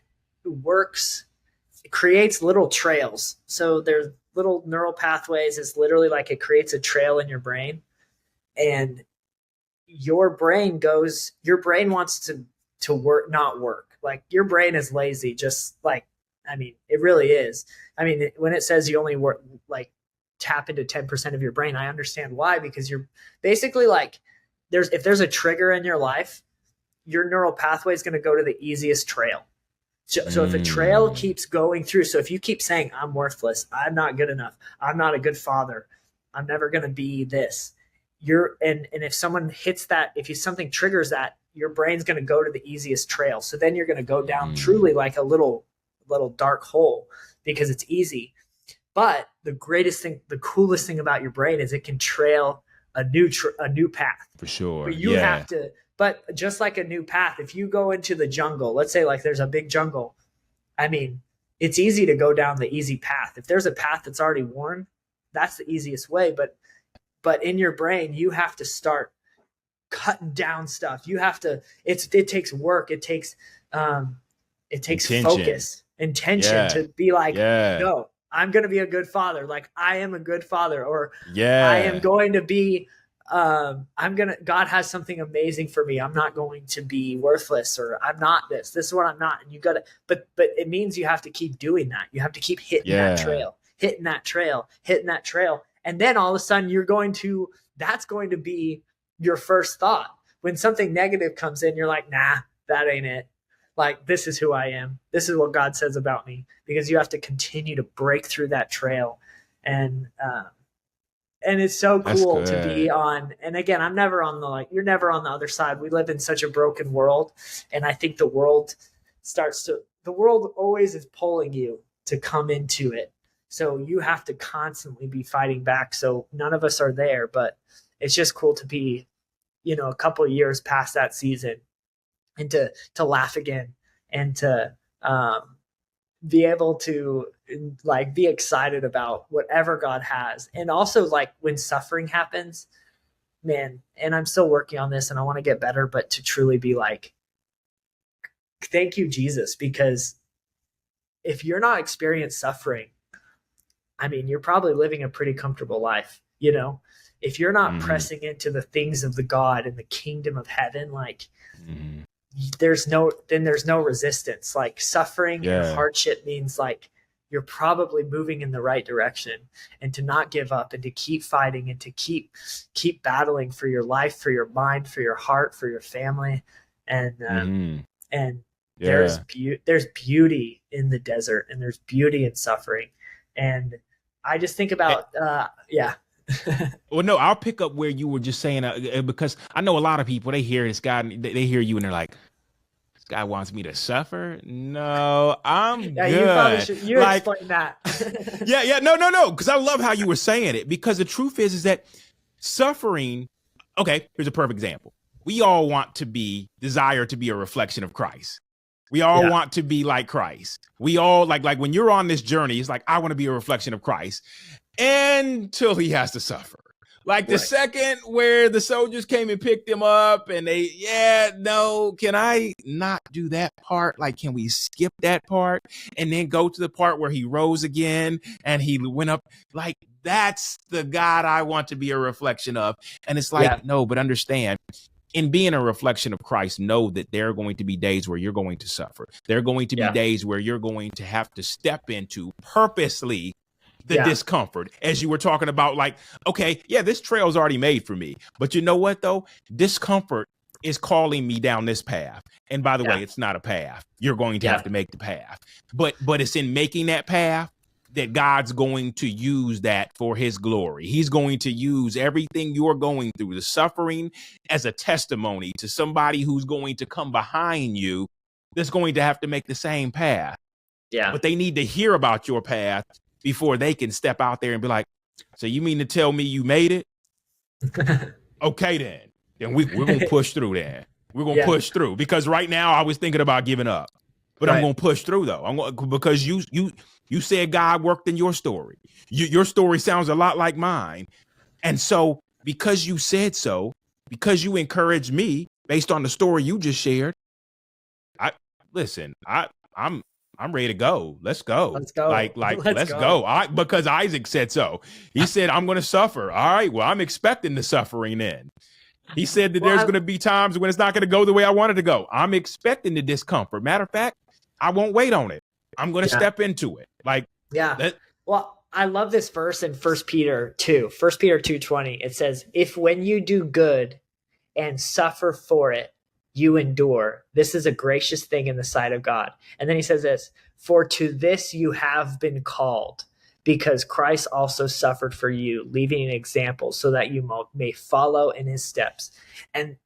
creates little trails. So there's little neural pathways. It's literally like it creates a trail in your brain, and your brain wants to work, not work. Like, your brain is lazy. Just like, I mean, it really is. I mean, when it says you only work, like, tap into 10% of your brain, I understand why, because you're basically, like, if there's a trigger in your life, your neural pathway is going to go to the easiest trail. So if a trail keeps going through, so if you keep saying, I'm worthless, I'm not good enough, I'm not a good father, I'm never going to be this, and if someone hits that, something triggers that, your brain's going to go to the easiest trail. So then you're going to go down truly like a little dark hole, because it's easy. But the coolest thing about your brain is it can trail a new path. For sure. But you have to. But just like a new path, if you go into the jungle, let's say, like, there's a big jungle. I mean, it's easy to go down the easy path. If there's a path that's already worn, that's the easiest way. But in your brain, you have to start cutting down stuff. You have to, it takes work. It takes focus, intention to be like, no, I'm going to be a good father. Like I am a good father, or I am going to be, God has something amazing for me. I'm not going to be worthless, or I'm not this is what I'm not. And you got to, but it means you have to keep doing that. You have to keep hitting that trail, hitting that trail. And then all of a sudden that's going to be your first thought. When something negative comes in, you're like, nah, that ain't it. Like, this is who I am. This is what God says about me, because you have to continue to break through that trail. And it's so cool to be on. And again, I'm never on you're never on the other side. We live in such a broken world. And I think the world always is pulling you to come into it. So you have to constantly be fighting back. So none of us are there, but it's just cool to be, a couple of years past that season, and to laugh again, and to be able to be excited about whatever God has. And also when suffering happens, man, and I'm still working on this and I want to get better, but to truly be like, thank you, Jesus, because if you're not experiencing suffering, I mean, you're probably living a pretty comfortable life, if you're not pressing into the things of the God and the kingdom of heaven, there's no resistance. Like suffering and hardship means you're probably moving in the right direction, and to not give up, and to keep fighting, and to keep battling for your life, for your mind, for your heart, for your family. And there's beauty in the desert, and there's beauty in suffering. And I just think about, Well, no, I'll pick up where you were just saying, because I know a lot of people, they hear this guy, they hear you and they're like, this guy wants me to suffer? No, I'm good. You probably should explain that. No, because I love how you were saying it, because the truth is that suffering, okay, here's a perfect example. We all desire to be a reflection of Christ. We all want to be like Christ. We all like when you're on this journey, it's like, I want to be a reflection of Christ, until he has to suffer. The second where the soldiers came and picked him up and can I not do that part? Can we skip that part and then go to the part where he rose again and he went up? That's the God I want to be a reflection of. And it's no, but understand, in being a reflection of Christ, know that there are going to be days where you're going to suffer. There are going to be days where you're going to have to step into purposely the discomfort, as you were talking about, this trail's already made for me. But you know what, though? Discomfort is calling me down this path. And by the way, it's not a path. You're going to have to make the path. But it's in making that path that God's going to use that for his glory. He's going to use everything you're going through, the suffering, as a testimony to somebody who's going to come behind you that's going to have to make the same path. Yeah. But they need to hear about your path before they can step out there and be like, so you mean to tell me you made it? Okay, then we're going to push through then. We're going to push through, because right now I was thinking about giving up, but I'm going to push through though. Because you said God worked in your story. Your story sounds a lot like mine. And so because you said so, because you encouraged me based on the story you just shared, I'm ready to go. Let's go. Let's go. Let's go. Because Isaac said so. He said, I'm going to suffer. All right. Well, I'm expecting the suffering then. He said that there's going to be times when it's not going to go the way I want it to go. I'm expecting the discomfort. Matter of fact, I won't wait on it. I'm going to step into it. Well, I love this verse in 1 Peter 2. 1 Peter 2:20. It says, if when you do good and suffer for it, you endure, this is a gracious thing in the sight of God. And then he says this, for to this you have been called, because Christ also suffered for you, leaving an example so that you may follow in his steps. And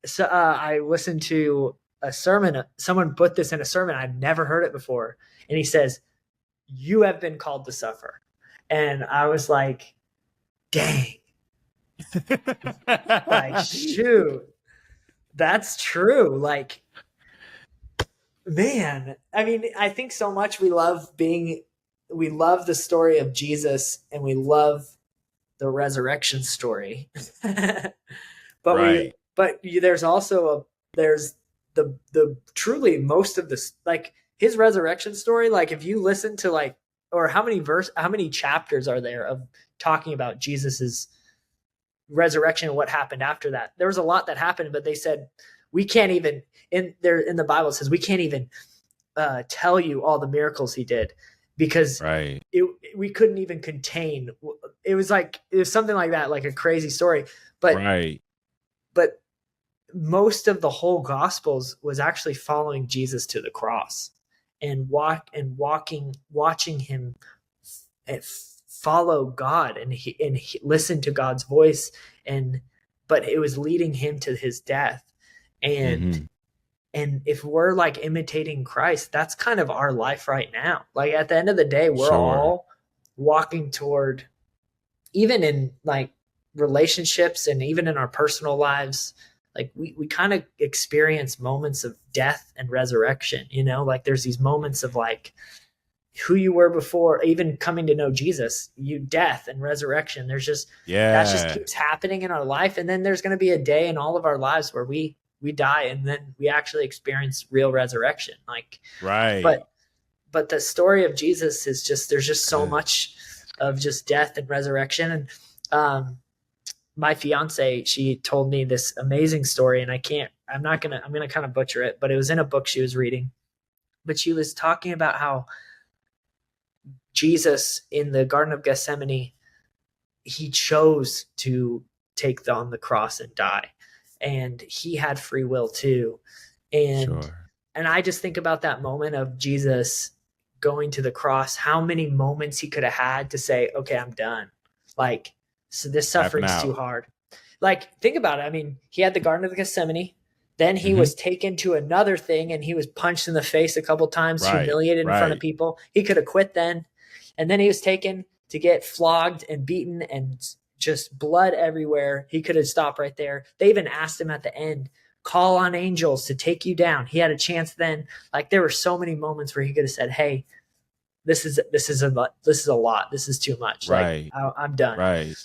so I listened to a sermon. Someone put this in a sermon. I'd never heard it before. And he says, you have been called to suffer. And I was like, dang, shoot. That's true. Man, I mean, I think so much we love the story of Jesus and we love the resurrection story. Right. There's also there's the truly most of this, like his resurrection story, like if you listen to like, or how many chapters are there of talking about Jesus's resurrection and what happened after that. There was a lot that happened, but they said we can't even, in the Bible it says we can't even tell you all the miracles he did, because Right. we couldn't even contain. It was something like that, like a crazy story. But Right. but most of the whole Gospels was actually following Jesus to the cross and watching him follow God and listen to God's voice, and but it was leading him to his death. And Hmm. and if we're like imitating Christ, that's kind of our life right now. Like at the end of the day, we're Sure. all walking toward, even in like relationships and even in our personal lives, like we kind of experience moments of death and resurrection, like there's these moments of like who you were before even coming to know Jesus, you death and resurrection. That just Yeah. keeps happening in our life. And then there's going to be a day in all of our lives where we die and then we actually experience real resurrection. Like, Right. but the story of Jesus is just, there's just so Good. much of just death and resurrection. And um, my fiance, she told me this amazing story, and I'm going to kind of butcher it, but it was in a book she was reading. But she was talking about how Jesus in the Garden of Gethsemane, he chose to take on the cross and die. And he had free will too. And Sure. I just think about that moment of Jesus going to the cross, how many moments he could have had to say, okay, I'm done. Like, so this Tapping suffering's too out. hard. Like, think about it. I mean, he had the Garden of Gethsemane. Then he Hmm. was taken to another thing and he was punched in the face a couple times, Right. humiliated in front of Right. people. He could have quit then. And then he was taken to get flogged and beaten and just blood everywhere. He could have stopped right there. They even asked him at the end, call on angels to take you down. He had a chance then. Like there were so many moments where he could have said, hey, this is a lot. This is too much. Like Right. I'm done. Right.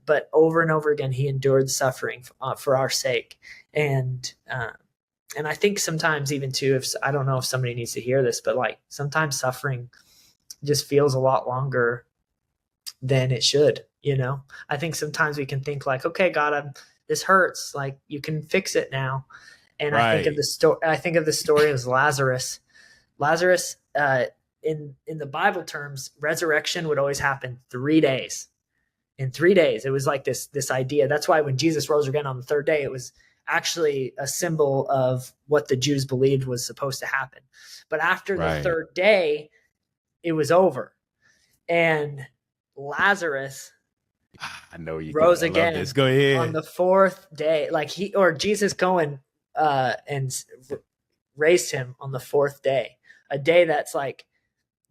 But over and over again, he endured suffering for our sake. And I think sometimes even too, if I don't know if somebody needs to hear this, but like sometimes suffering just feels a lot longer than it should. I think sometimes we can think like, okay, God, this hurts. Like you can fix it now. And Right. I think of the story of Lazarus. Lazarus, in the Bible terms, resurrection would always happen 3 days. In 3 days, it was like this idea. That's why when Jesus rose again on the third day, it was actually a symbol of what the Jews believed was supposed to happen. But after the Right. third day, it was over. And Lazarus I know you can. rose I love this. again Go on ahead. the fourth day. Like Jesus going and raised him on the fourth day, a day that's like,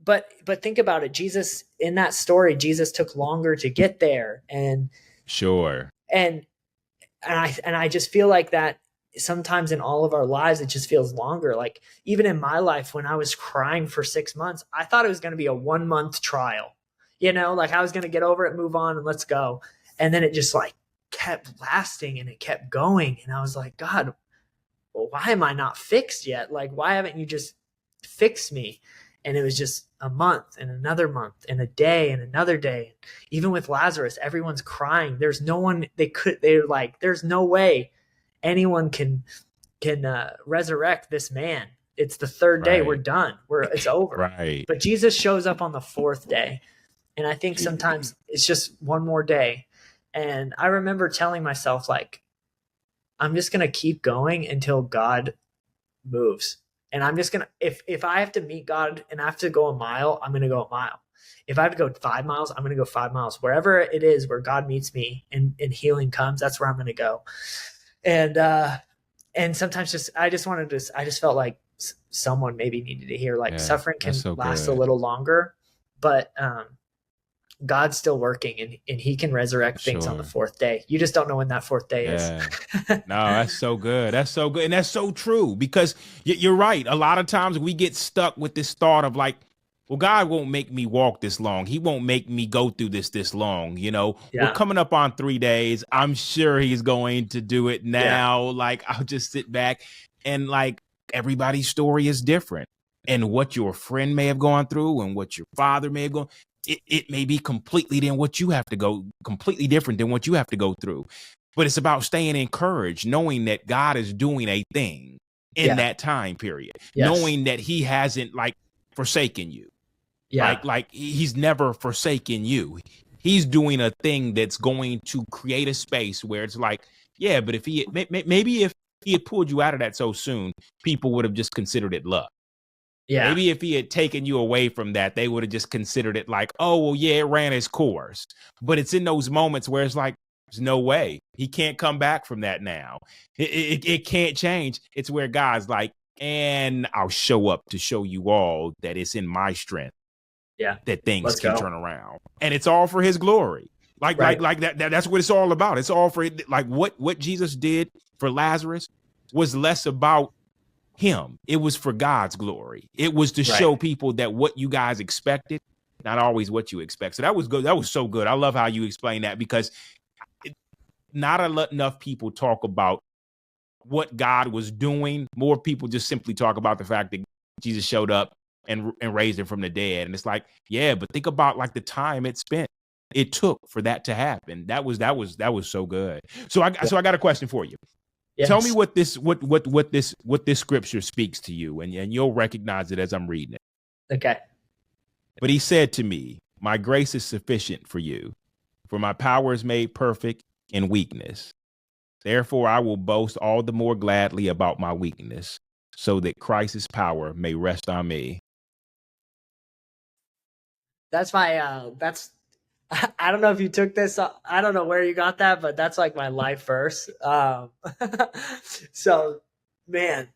but think about it. Jesus, in that story, Jesus took longer to get there, Sure. and I just feel like that sometimes in all of our lives it just feels longer. Like even in my life, when I was crying for 6 months, I thought it was going to be a 1 month trial, like I was going to get over it, move on, and let's go. And then it just like kept lasting and it kept going, and I was like, God, well, why am I not fixed yet? Like, why haven't you just fixed me? And it was just a month and another month and a day and another day. Even with Lazarus, everyone's crying. There's no one they're like, there's no way anyone can resurrect this man. It's the third day. We're Right. done. It's over. Right. But Jesus shows up on the fourth day. And I think sometimes it's just one more day. And I remember telling myself, like, I'm just going to keep going until God moves. And I'm just going to, if I have to meet God and I have to go a mile, I'm going to go a mile. If I have to go 5 miles, I'm going to go 5 miles. Wherever it is where God meets me and healing comes, that's where I'm going to go. And sometimes I just felt like someone maybe needed to hear, like, Yeah. suffering can That's so last a good. little longer, but God's still working, and he can resurrect things on the Sure. fourth day. You just don't know when that fourth day is. Yeah. No, that's so good. That's so good. And that's so true because you're right. A lot of times we get stuck with this thought of like, well, God won't make me walk this long. He won't make me go through this long. We're Yeah. coming up on 3 days. I'm sure he's going to do it Yeah. now. Like, I'll just sit back and like everybody's story is different. And what your friend may have gone through and what your father may have gone, it may be completely different than what you have to go through. But it's about staying encouraged, knowing that God is doing a thing in Yeah. that time period, Yes. knowing that he hasn't like forsaken you. Yeah. Like he's never forsaken you. He's doing a thing that's going to create a space where it's like, yeah, but if maybe if he had pulled you out of that so soon, people would have just considered it luck. Yeah. Maybe if he had taken you away from that, they would have just considered it like, oh, well, yeah, it ran its course. But it's in those moments where it's like, there's no way. He can't come back from that now. It can't change. It's where God's like, and I'll show up to show you all that it's in my strength Yeah. that things Let's can go. turn around. And it's all for his glory. Right. Like that's what it's all about. It's all for like what Jesus did for Lazarus was less about him. It was for God's glory. It was to show people that what you guys expected, not always what you expect. So that was good. That was so good. I love how you explain that because not enough people talk about what God was doing. More people just simply talk about the fact that Jesus showed up and raised him from the dead. And it's like, yeah, but think about like the time it took for that to happen. That was so good. So I got a question for you. Yes. Tell me what this scripture speaks to you, and you'll recognize it as I'm reading it. Okay. But he said to me, my grace is sufficient for you, for my power is made perfect in weakness. Therefore, I will boast all the more gladly about my weakness, so that Christ's power may rest on me. That's my I don't know if you took this. I don't know where you got that, but that's like my life verse. So, man,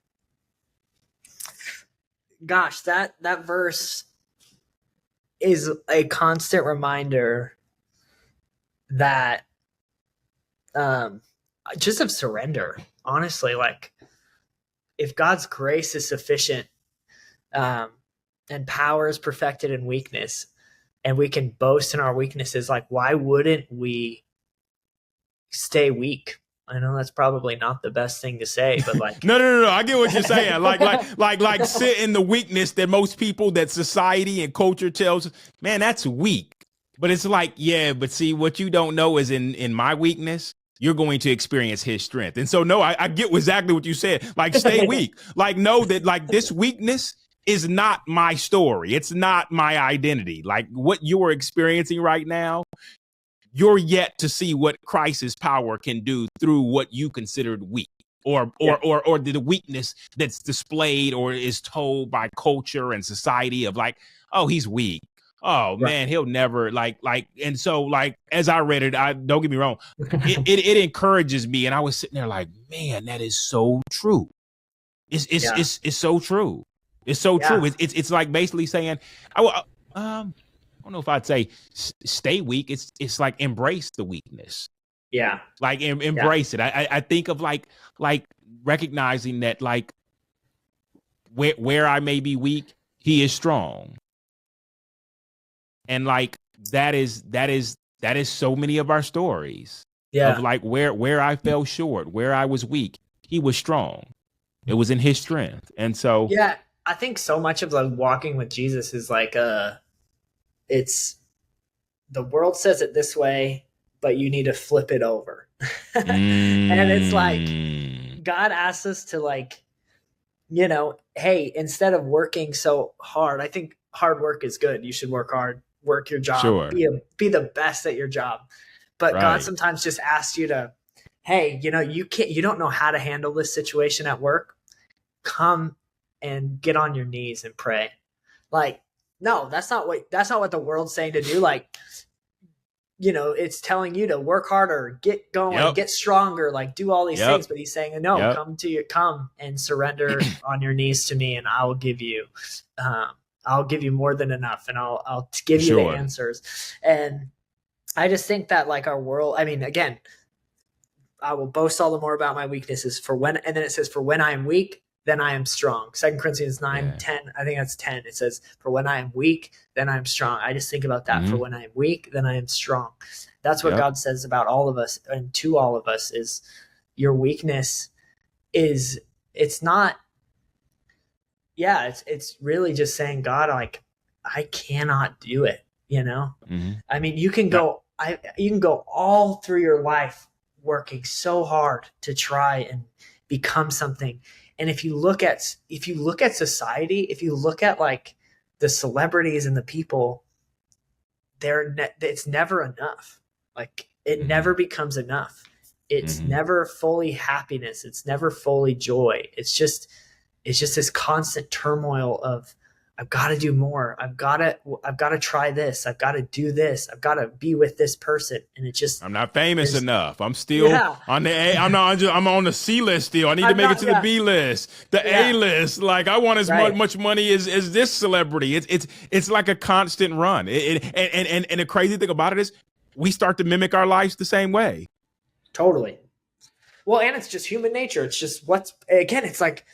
gosh, that verse is a constant reminder that just of surrender. Honestly, like if God's grace is sufficient, and power is perfected in weakness, and we can boast in our weaknesses, like why wouldn't we stay weak? I know that's probably not the best thing to say, but like no. I get what you're saying. Like sit in the weakness that most people, that society and culture tells, man, that's weak. But it's like, yeah, but see, what you don't know is in my weakness, you're going to experience his strength. And so, no, I get exactly what you said. Like, stay weak. Like, know that like this weakness is not my story. It's not my identity. Like what you're experiencing right now, you're yet to see what Christ's power can do through what you considered weak or the weakness that's displayed or is told by culture and society of like, oh, he's weak. Oh man, he'll never like, and so like, as I read it, I don't get me wrong. It encourages me. And I was sitting there like, man, that is so true. It's so true. It's so true. It's like basically saying, I don't know if I'd say stay weak. It's like embrace the weakness. Yeah. Like embrace it. I think of like recognizing that like where I may be weak, he is strong. And like that is so many of our stories. Yeah. Of like where I fell short, where I was weak, he was strong. It was in his strength. And so yeah, I think so much of the walking with Jesus is like it's the world says it this way, but you need to flip it over. And it's like God asks us to like, hey, instead of working so hard, I think hard work is good. You should work hard, work your job, sure. be the best at your job. But God sometimes just asks you to, hey, you don't know how to handle this situation at work. Come and get on your knees and pray. Like, no, that's not what the world's saying to do. Like, it's telling you to work harder, get going, get stronger, like do all these things. But he's saying, no, come and surrender on your knees to me, and I will give you I'll give you more than enough, and I'll give you the Sure. answers. And I just think that like our world, I mean, again, I will boast all the more about my weaknesses for when, and then it says, for when I am weak, then I am strong. 2 Corinthians 9, Yeah. 10, I think that's 10. It says, for when I am weak, then I am strong. I just think about that. For when I am weak, then I am strong. That's what God says about all of us and to all of us is your weakness is, it's not, it's really just saying, God, like, I cannot do it. I mean, you can go all through your life working so hard to try and become something. And if you look at society, if you look at like the celebrities and the people, it's never enough. Like it never becomes enough. It's never fully happiness. It's never fully joy. It's just this constant turmoil of, I've got to do more. I've got to try this. I've got to do this. I've got to be with this person. And it just, I'm not famous enough. I'm still on the A. I'm on the C list still. I need to make it to the B list, the A list. Like I want as much money as this celebrity. It's like a constant run. And the crazy thing about it is we start to mimic our lives the same way. Totally. Well, and it's just human nature. It's just it's like,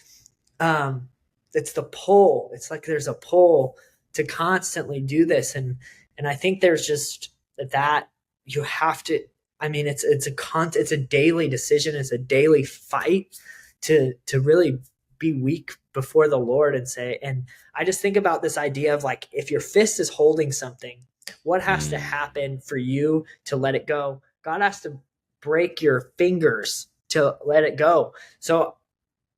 it's the pull. It's like there's a pull to constantly do this. And I think there's just that you have to, I mean, it's a daily decision. It's a daily fight to really be weak before the Lord and say, and I just think about this idea of like, if your fist is holding something, what has to happen for you to let it go? God has to break your fingers to let it go. So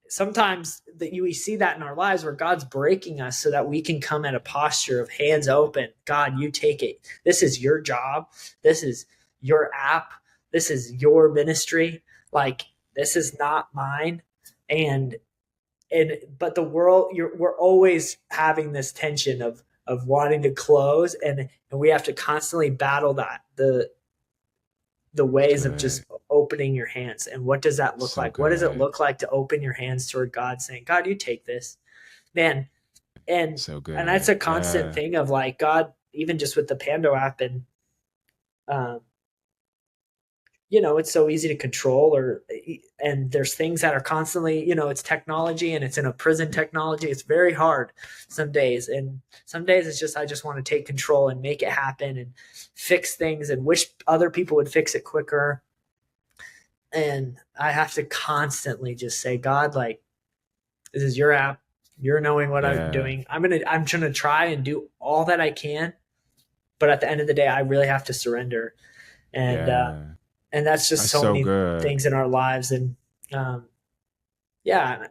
sometimes we see that in our lives where God's breaking us so that we can come at a posture of hands open. God, you take it. This is your job. This is your app. This is your ministry. Like, this is not mine. But the world, we're always having this tension of wanting to close, and we have to constantly battle that, the ways of just opening your hands. And what does that look like? What does it look like to open your hands toward God, saying, God, you take this, man. And and that's a constant thing of like, God, even just with the Pando app, and it's so easy to control, and there's things that are constantly, it's technology, and it's in a prison technology. It's very hard some days. And some days it's just, I just want to take control and make it happen and fix things and wish other people would fix it quicker. And I have to constantly just say, God, like, this is your app. You're knowing what I'm doing. I'm going to try and do all that I can. But at the end of the day, I really have to surrender. And that's just so many things in our lives. And and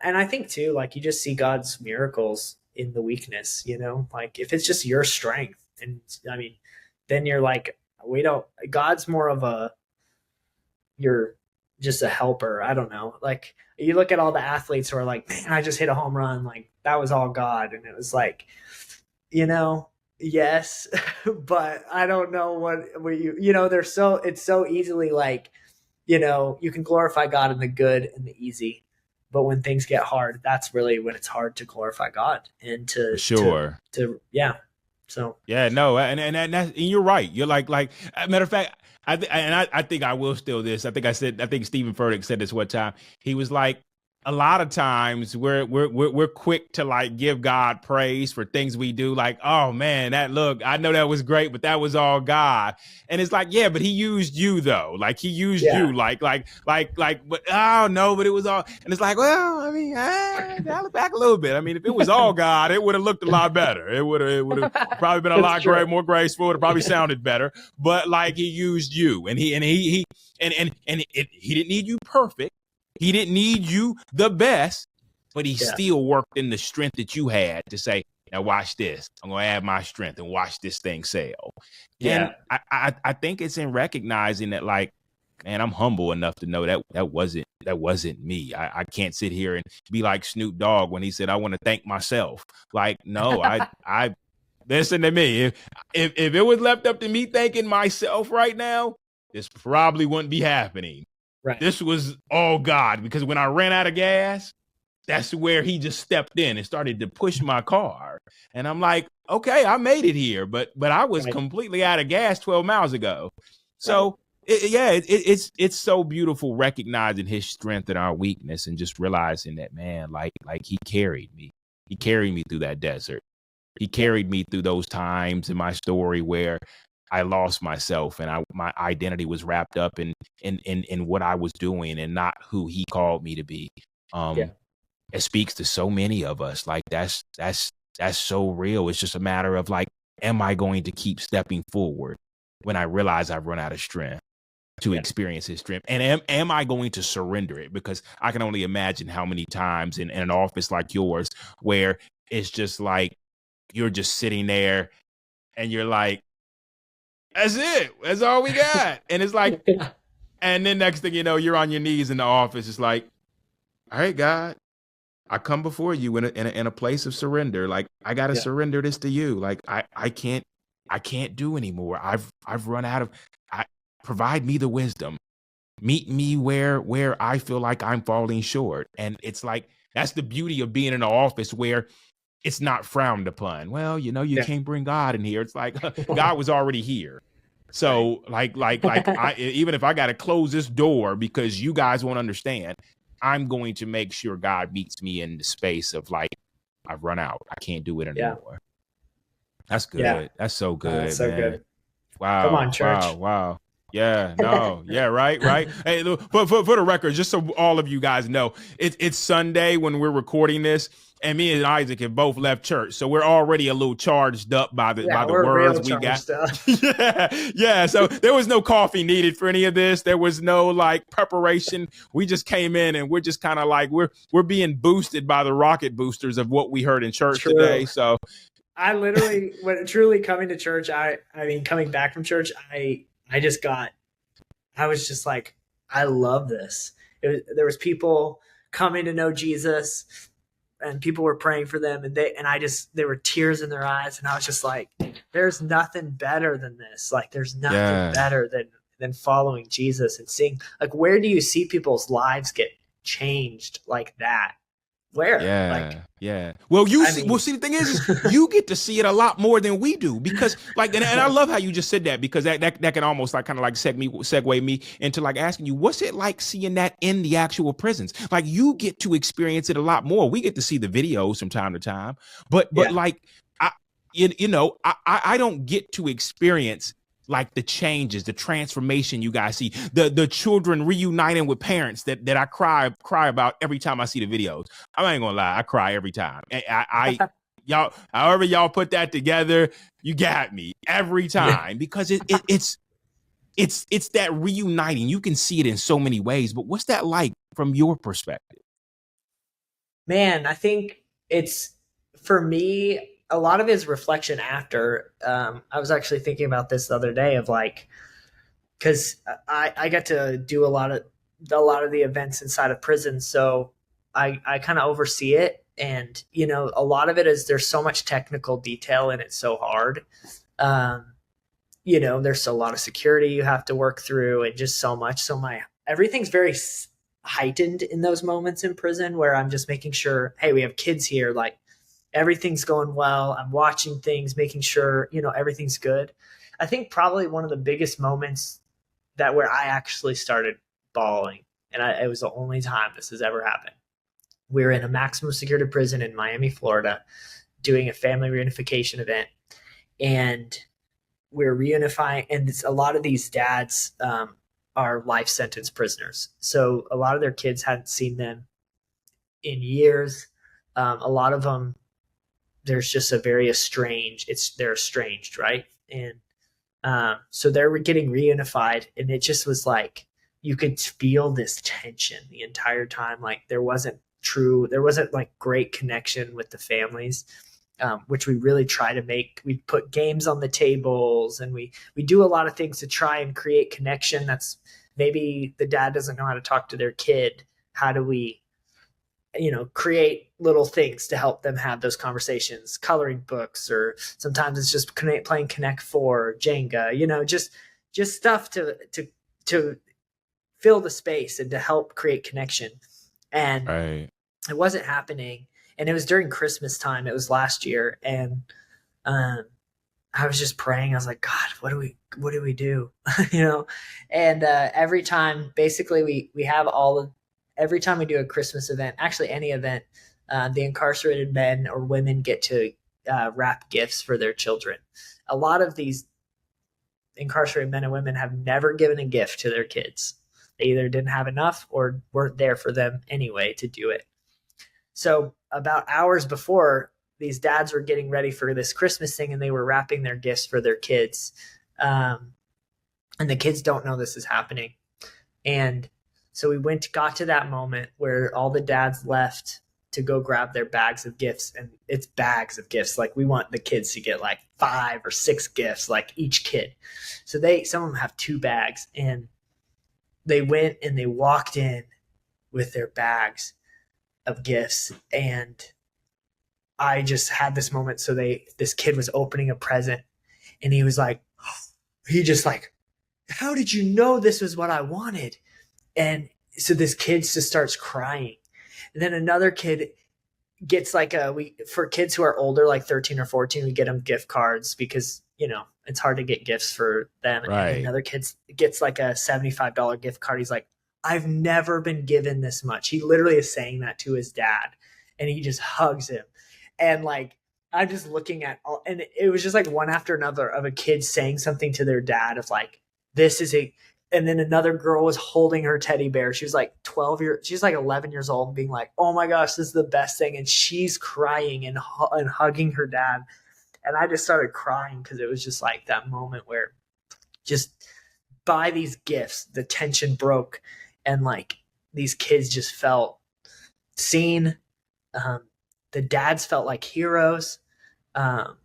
I think too, like, you just see God's miracles in the weakness, like if it's just your strength. And I mean, then you're like, God's more of you're just a helper. I don't know. Like, you look at all the athletes who are like, man, I just hit a home run. Like, that was all God. And it was like, yes, but I don't know what it's so easily like, you can glorify God in the good and the easy, but when things get hard, that's really when it's hard to glorify God and to So and you're right. You're like matter of fact, I think I will steal this. I think Stephen Furtick said this one time. He was like, a lot of times we're quick to like give God praise for things we do. Like, oh man, I know that was great, but that was all God. And it's like, yeah, but he used you though. Like he used you like, but oh no, but it was all, and it's like, well, I mean, dial it back a little bit. I mean, if it was all God, it would have looked a lot better. It would have probably been a lot more graceful. It would have probably sounded better, but like he used you, and he didn't need you perfect. He didn't need you the best, but he still worked in the strength that you had to say, now watch this. I'm going to add my strength and watch this thing sail. Yeah. And I think it's in recognizing that, like, man, I'm humble enough to know that wasn't me. I can't sit here and be like Snoop Dogg when he said, I want to thank myself. Like, no, I listen to me. If it was left up to me thanking myself right now, this probably wouldn't be happening. Right. This was all God, because when I ran out of gas, that's where he just stepped in and started to push my car. And I'm like, okay, I made it here, but I was Right. completely out of gas 12 miles ago. Right. So it's so beautiful recognizing his strength and our weakness, and just realizing that, man, like he carried me. He carried me through that desert. He carried me through those times in my story where I lost myself, and my identity was wrapped up in what I was doing and not who he called me to be. Yeah. It speaks to so many of us. Like that's so real. It's just a matter of like, am I going to keep stepping forward when I realize I've run out of strength to experience his strength? And am I going to surrender it? Because I can only imagine how many times in an office like yours where it's just like you're just sitting there and you're like, that's it. That's all we got. And it's like, and then next thing you know, you're on your knees in the office. It's like, all right, God, I come before you in a place of surrender. Like, I got to surrender this to you. Like, I can't do anymore. I've run out of, provide me the wisdom. Meet me where I feel like I'm falling short. And it's like, that's the beauty of being in an office where it's not frowned upon. Well, you can't bring God in here. It's like God was already here. So like I, even if I got to close this door because you guys won't understand, I'm going to make sure God meets me in the space of like, I've run out. I can't do it anymore. That's good. Yeah. That's so good, That's so man. good. Wow. Come on, church. Wow. Yeah, no, yeah, right. Hey, for the record, just so all of you guys know, it's Sunday when we're recording this, and me and Isaac have both left church, so we're already a little charged up by the words we got. yeah. So there was no coffee needed for any of this. There was no like preparation. We just came in, and we're just kind of like we're being boosted by the rocket boosters of what we heard in church today. So I literally, when truly coming to church, I mean, coming back from church, I was just like, I love this. There was people coming to know Jesus, and people were praying for them, and there were tears in their eyes, and I was just like, there's nothing better than this. Like, there's nothing better than following Jesus and seeing, like, where do you see people's lives get changed like that? Where? Well, see, the thing is you get to see it a lot more than we do, because like, and I love how you just said that, because that can almost like kind of like segue me into like asking you, what's it like seeing that in the actual prisons? Like, you get to experience it a lot more. We get to see the videos from time to time, but like, I don't get to experience like the changes, the transformation you guys see, the children reuniting with parents that I cry about every time I see the videos. I ain't gonna lie, I cry every time. I y'all, however y'all put that together, you got me every time, because it's that reuniting. You can see it in so many ways, but what's that like from your perspective? Man, I think it's, for me, a lot of it is reflection after. I was actually thinking about this the other day of like, because I got to do a lot of the events inside of prison, so I kind of oversee it, and a lot of it is, there's so much technical detail in it, so hard. There's a lot of security you have to work through, and just so much. So everything's very heightened in those moments in prison, where I'm just making sure, hey, we have kids here, like, everything's going well. I'm watching things, making sure, everything's good. I think probably one of the biggest moments where I actually started bawling, and it was the only time this has ever happened. We were in a maximum security prison in Miami, Florida, doing a family reunification event, and we're reunifying. And a lot of these dads are life sentence prisoners, so a lot of their kids hadn't seen them in years. A lot of them, there's just a very they're estranged, right? And so they were getting reunified, and it just was like, you could feel this tension the entire time. Like, there wasn't like great connection with the families, which we really try to make. We put games on the tables, and we do a lot of things to try and create connection. That's, maybe the dad doesn't know how to talk to their kid. How do we create little things to help them have those conversations, coloring books, or sometimes it's just playing Connect 4, Jenga, just stuff to fill the space and to help create connection. And it wasn't happening. And it was during Christmas time. It was last year. And um, I was just praying. I was like, God, what do we do? You know? And every time, basically, we have every time we do a Christmas event, actually any event, the incarcerated men or women get to wrap gifts for their children. A lot of these incarcerated men and women have never given a gift to their kids. They either didn't have enough or weren't there for them anyway to do it. So about hours before, these dads were getting ready for this Christmas thing, and they were wrapping their gifts for their kids. And the kids don't know this is happening. And so we got to that moment where all the dads left to go grab their bags of gifts, and it's bags of gifts. Like, we want the kids to get like 5 or 6 gifts, like each kid. So some of them have 2 bags, and they went and they walked in with their bags of gifts. And I just had this moment. So this kid was opening a present, and he was like, how did you know this was what I wanted? And so this kid just starts crying. And then another kid gets like for kids who are older, like 13 or 14, we get them gift cards because, it's hard to get gifts for them. Right. And another kid gets like a $75 gift card. He's like, I've never been given this much. He literally is saying that to his dad, and he just hugs him. And like, I'm just looking at and it was just like one after another of a kid saying something to their dad of like, and then another girl was holding her teddy bear. She was like 11 years old, and being like, oh my gosh, this is the best thing. And she's crying and hugging her dad. And I just started crying because it was just like that moment where just by these gifts, the tension broke, and like these kids just felt seen. The dads felt like heroes. And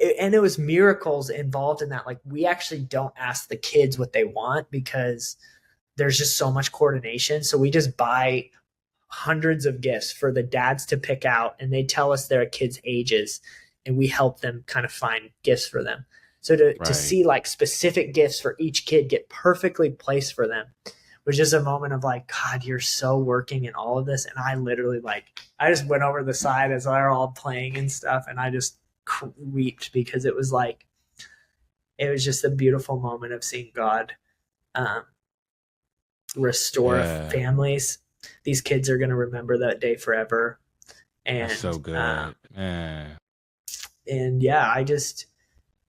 it was miracles involved in that. Like, we actually don't ask the kids what they want because there's just so much coordination. So we just buy hundreds of gifts for the dads to pick out, and they tell us their kids' ages, and we help them kind of find gifts for them. So to see like specific gifts for each kid get perfectly placed for them was just a moment of like, God, you're so working in all of this. And I literally I just went over the side as they're all playing and stuff, and I just wept because it was just a beautiful moment of seeing God restore families. These kids are going to remember that day forever. And that's so good. And yeah,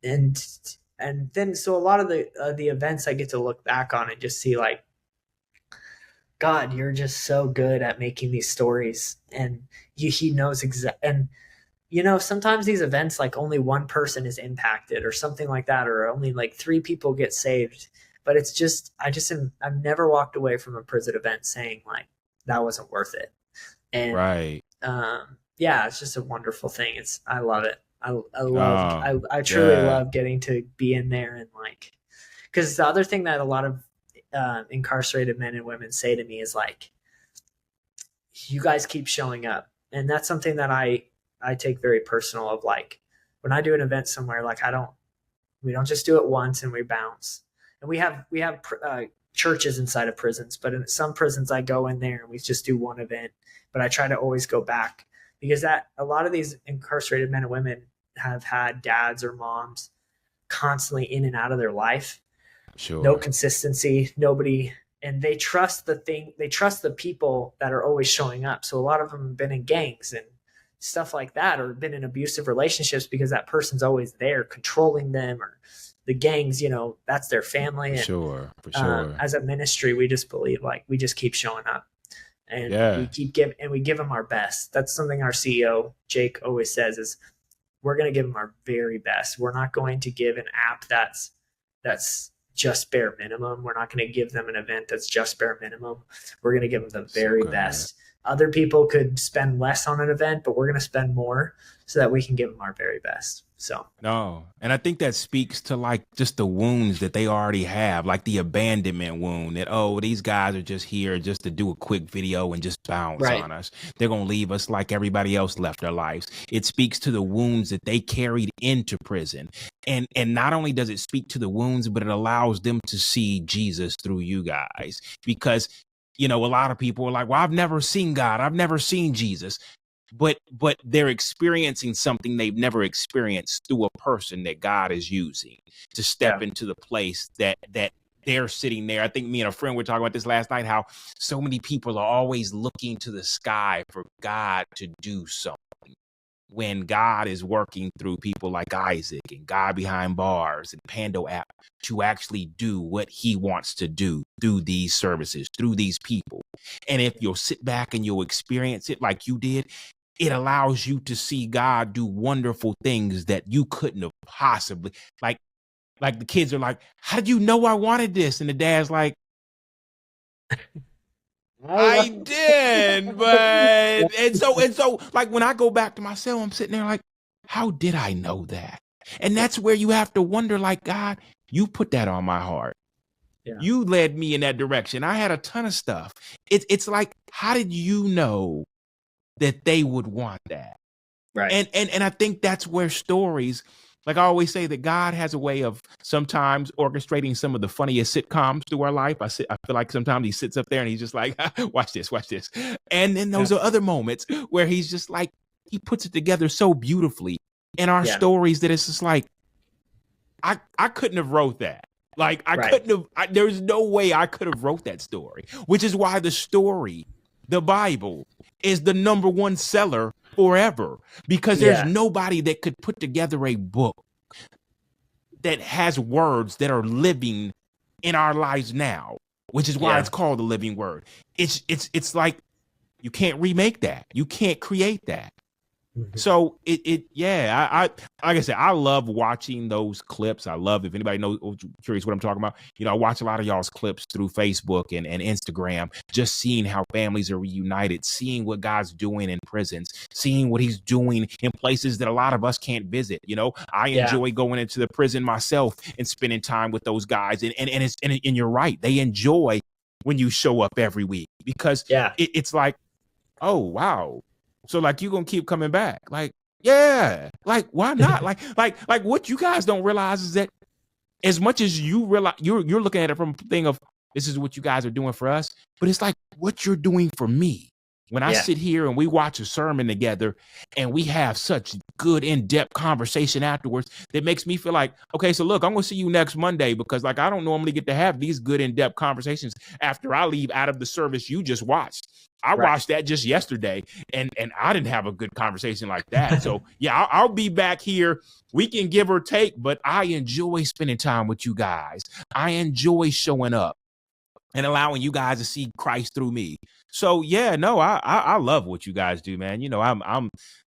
and then so a lot of the events I get to look back on and just see like, God, you're just so good at making these stories, and he knows and sometimes these events, like only one person is impacted or something like that, or only like 3 people get saved. But it's just, I've never walked away from a prison event saying like, that wasn't worth it. And yeah, it's just a wonderful thing. I love it. I truly love getting to be in there, and like, because the other thing that a lot of incarcerated men and women say to me is like, you guys keep showing up. And that's something that I take very personal of, like, when I do an event somewhere, like we don't just do it once and we bounce. And we have churches inside of prisons, but in some prisons I go in there and we just do one event, but I try to always go back, because a lot of these incarcerated men and women have had dads or moms constantly in and out of their life. Sure. No consistency, nobody, and they trust the people that are always showing up. So a lot of them have been in gangs and stuff like that, or been in abusive relationships because that person's always there controlling them, or the gangs, that's their family. And, for sure. As a ministry, we just believe like we just keep showing up, and we keep we give them our best. That's something our CEO Jake always says is, we're going to give them our very best. We're not going to give an app that's just bare minimum. We're not going to give them an event that's just bare minimum. We're going to give them the very best. Other people could spend less on an event, but we're going to spend more so that we can give them our very best. So no, and I think that speaks to like just the wounds that they already have, like the abandonment wound that, oh, these guys are just here just to do a quick video and just bounce on us. They're going to leave us like everybody else left their lives. It speaks to the wounds that they carried into prison. And not only does it speak to the wounds, but it allows them to see Jesus through you guys, because you know, a lot of people are like, well, I've never seen God. I've never seen Jesus. But they're experiencing something they've never experienced through a person that God is using to step into the place that they're sitting there. I think me and a friend were talking about this last night, how so many people are always looking to the sky for God to do something, when God is working through people like Isaac and God Behind Bars and Pando app to actually do what he wants to do through these services, through these people. And if you'll sit back and you'll experience it like you did, it allows you to see God do wonderful things that you couldn't have possibly, like the kids are like, how did you know I wanted this? And the dad's like, I did, but and so like when I go back to myself, I'm sitting there like, how did I know that? And that's where you have to wonder, like, God, you put that on my heart. Yeah. You led me in that direction. I had a ton of stuff. It's like, how did you know that they would want that? Right. And I think that's where stories, like I always say, that God has a way of sometimes orchestrating some of the funniest sitcoms through our life. I feel like sometimes he sits up there and he's just like, watch this. And then those are other moments where he's just like, he puts it together so beautifully in our stories that it's just like, I couldn't have wrote that. Like I couldn't have, there's no way I could have wrote that story, which is why the story, the Bible, is the #1 seller forever, because there's nobody that could put together a book that has words that are living in our lives now, which is why it's called the living word. It's like, you can't remake that. You can't create that. Mm-hmm. So I like I said, I love watching those clips. I love, if anybody knows, curious what I'm talking about, you know, I watch a lot of y'all's clips through Facebook and Instagram, just seeing how families are reunited, seeing what God's doing in prisons, seeing what he's doing in places that a lot of us can't visit. You know, I enjoy going into the prison myself and spending time with those guys. And you're right. They enjoy when you show up every week, because it's like, oh, wow. So like, you're going to keep coming back. Like, yeah, like, why not? like what you guys don't realize is that as much as you realize, you're looking at it from a thing of, this is what you guys are doing for us, but it's like what you're doing for me. When I sit here and we watch a sermon together and we have such good in-depth conversation afterwards, that makes me feel like, okay, so look, I'm going to see you next Monday, because like, I don't normally get to have these good in-depth conversations after I leave out of the service you just watched. I watched that just yesterday, and I didn't have a good conversation like that. So yeah, I'll be back here. We can give or take, but I enjoy spending time with you guys. I enjoy showing up and allowing you guys to see Christ through me. So yeah, no, I love what you guys do, man. You know, I'm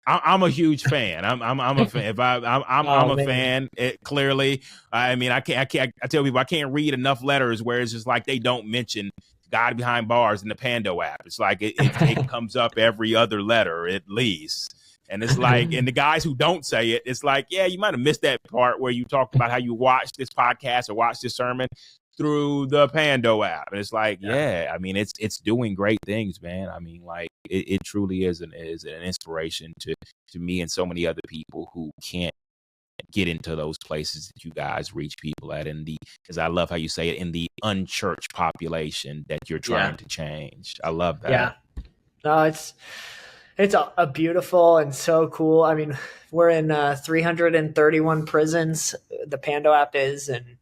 a huge fan. I'm a fan. If I'm a fan. Clearly, I mean, I tell people I can't read enough letters where it's just like they don't mention God Behind Bars in the Pando app. It's like it comes up every other letter at least. And it's like, and the guys who don't say it, it's like, yeah, you might have missed that part where you talked about how you watched this podcast or watched this sermon through the Pando app. And it's like, I mean, it's doing great things, man. I mean, like it truly is an inspiration to me and so many other people who can't get into those places that you guys reach people at, because I love how you say it, in the unchurched population that you're trying to change. I love that. Yeah. No, it's a beautiful and so cool. I mean, we're in 331 prisons, the Pando app is, and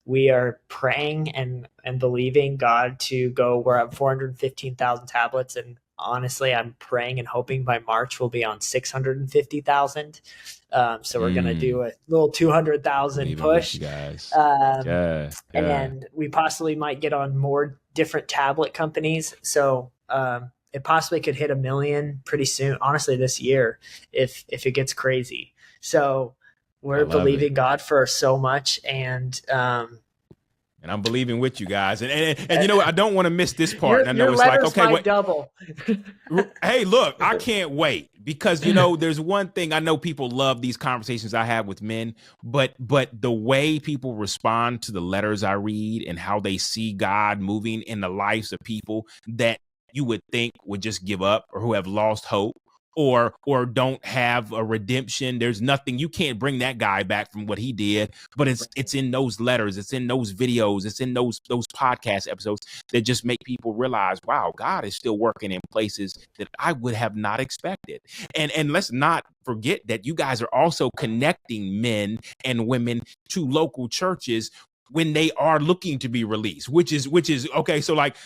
we are praying and believing God to go. We're at 415,000 tablets, and honestly, I'm praying and hoping by March we'll be on 650,000. So we're going to do a little 200,000 push. Guys. And we possibly might get on more different tablet companies. So it possibly could hit 1 million pretty soon, honestly, this year, if it gets crazy. So we're believing God for so much, and I'm believing with you guys. And you know, I don't want to miss this part. And I know it's like, okay, wait. Double. Hey, look, I can't wait, because, you know, there's one thing I know people love these conversations I have with men, but the way people respond to the letters I read and how they see God moving in the lives of people that you would think would just give up or who have lost hope, or don't have a redemption. There's nothing, you can't bring that guy back from what he did, but it's in those letters, it's in those videos, it's in those podcast episodes that just make people realize, wow, God is still working in places that I would have not expected. And let's not forget that you guys are also connecting men and women to local churches when they are looking to be released, which is okay. So like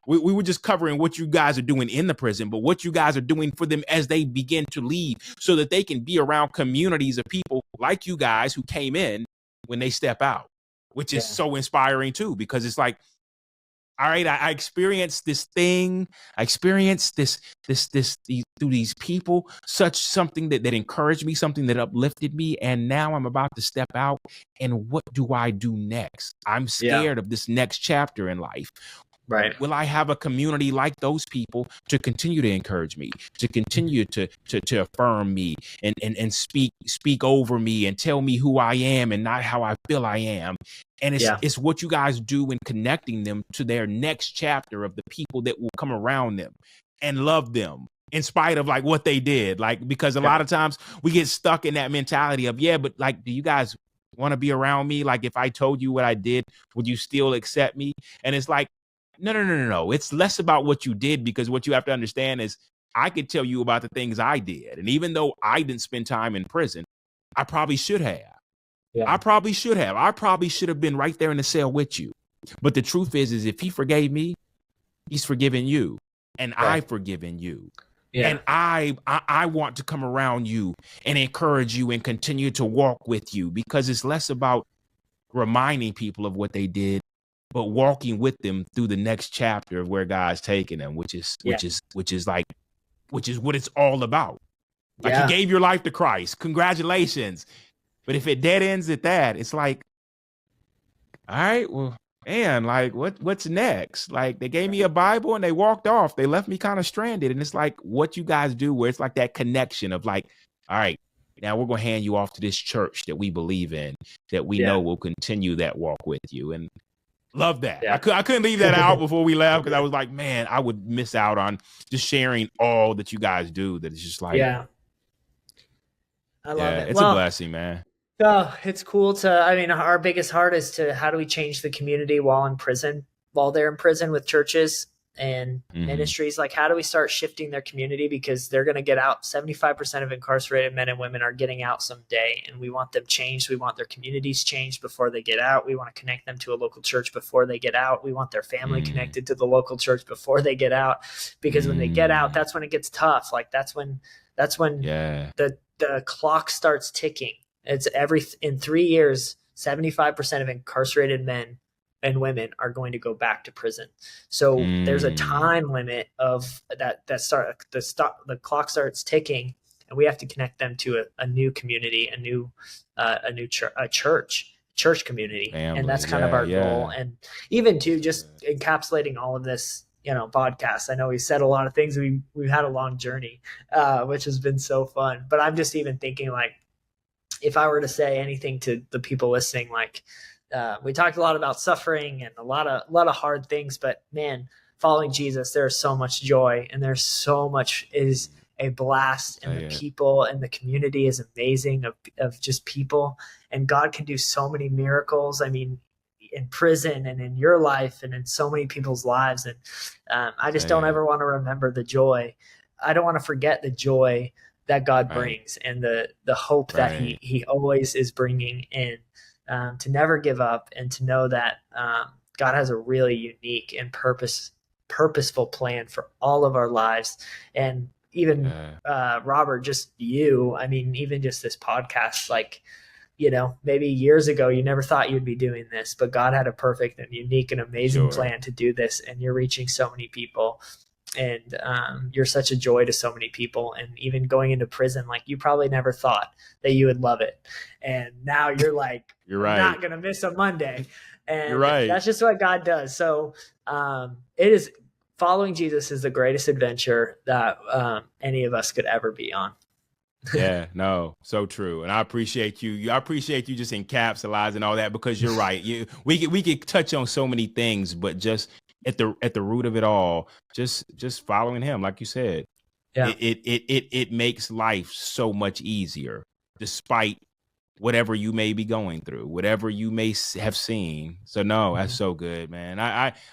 we were just covering what you guys are doing in the prison, but what you guys are doing for them as they begin to leave, so that they can be around communities of people like you guys who came in when they step out, which is so inspiring too, because it's like, all right, I experienced this thing. I experienced this through these people, something that encouraged me, something that uplifted me. And now I'm about to step out. And what do I do next? I'm scared of this next chapter in life. Right. Will I have a community like those people to continue to encourage me, to continue to affirm me and speak over me and tell me who I am and not how I feel I am? And it's what you guys do in connecting them to their next chapter of the people that will come around them and love them in spite of like what they did. Like, because a lot of times we get stuck in that mentality of, but like, do you guys want to be around me? Like, if I told you what I did, would you still accept me? And it's like, no. It's less about what you did, because what you have to understand is I could tell you about the things I did. And even though I didn't spend time in prison, I probably should have. I probably should have been right there in the cell with you. But the truth is if he forgave me, he's forgiven you. And I've forgiven you. Yeah. And I want to come around you and encourage you and continue to walk with you, because it's less about reminding people of what they did, but walking with them through the next chapter of where God's taking them, which is what it's all about. Like, you gave your life to Christ. Congratulations. But if it dead ends at that, it's like, all right, well, man, like what's next? Like, they gave me a Bible and they walked off. They left me kind of stranded. And it's like what you guys do, where it's like that connection of like, all right, now we're going to hand you off to this church that we believe in, that we know will continue that walk with you. And love that. I couldn't leave that out before we left, because I was like, man, I would miss out on just sharing all that you guys do. That it's just like, I love it. It's a blessing, man. Oh, it's cool our biggest heart is to, how do we change the community while they're in prison with churches and ministries? Like, how do we start shifting their community? Because they're going to get out. 75% of incarcerated men and women are getting out someday, and we want them changed. We want their communities changed before they get out. We want to connect them to a local church before they get out. We want their family connected to the local church before they get out, because when they get out, that's when it gets tough. Like, that's when the clock starts ticking. It's in 3 years, 75% of incarcerated men and women are going to go back to prison. So there's a time limit of the clock starts ticking, and we have to connect them to a new community, a new church community. Family. And that's kind of our goal. And even to just encapsulating all of this, podcast. I know we said a lot of things. We've had a long journey, which has been so fun, but I'm just even thinking, like, if I were to say anything to the people listening, like, we talked a lot about suffering and a lot of hard things, but man, following Jesus, there's so much joy, and there's so much is a blast, and the people and the community is amazing of just people, and God can do so many miracles. I mean, in prison and in your life and in so many people's lives. And I just don't ever want to remember the joy. I don't want to forget the joy that God brings, and the hope that he always is bringing in, to never give up, and to know that God has a really unique and purposeful plan for all of our lives. And even Robert, just you, I mean, even just this podcast, like, maybe years ago, you never thought you'd be doing this, but God had a perfect and unique and amazing plan to do this. And you're reaching so many people, and you're such a joy to so many people. And even going into prison, like, you probably never thought that you would love it. And now you're like, I'm not going to miss a Monday. And that's just what God does. So following Jesus is the greatest adventure that any of us could ever be on. So true. And I appreciate you. I appreciate you just encapsulating all that, because you're right. We could touch on so many things, but just at the root of it all, just following him, like you said, Yeah. It makes life so much easier, despite whatever you may be going through, whatever you may have seen. So no, that's so good, man.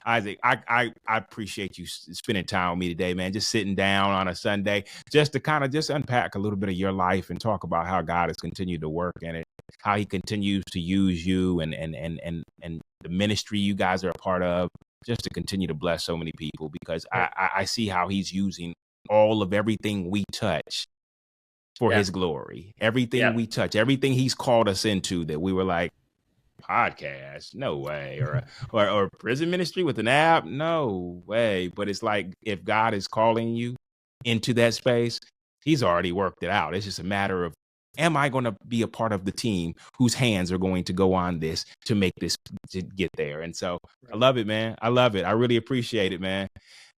Isaac, I appreciate you spending time with me today, man. Just sitting down on a Sunday, just to kind of just unpack a little bit of your life and talk about how God has continued to work in it, how he continues to use you and the ministry you guys are a part of, just to continue to bless so many people, because I see how he's using all of everything we touch for his glory. Everything we touch, everything he's called us into, that we were like, podcast, no way, or prison ministry with an app, no way. But it's like, if God is calling you into that space, he's already worked it out. It's just a matter of, am I going to be a part of the team whose hands are going to go on this to make this to get there? And so I love it, man. I love it. I really appreciate it, man.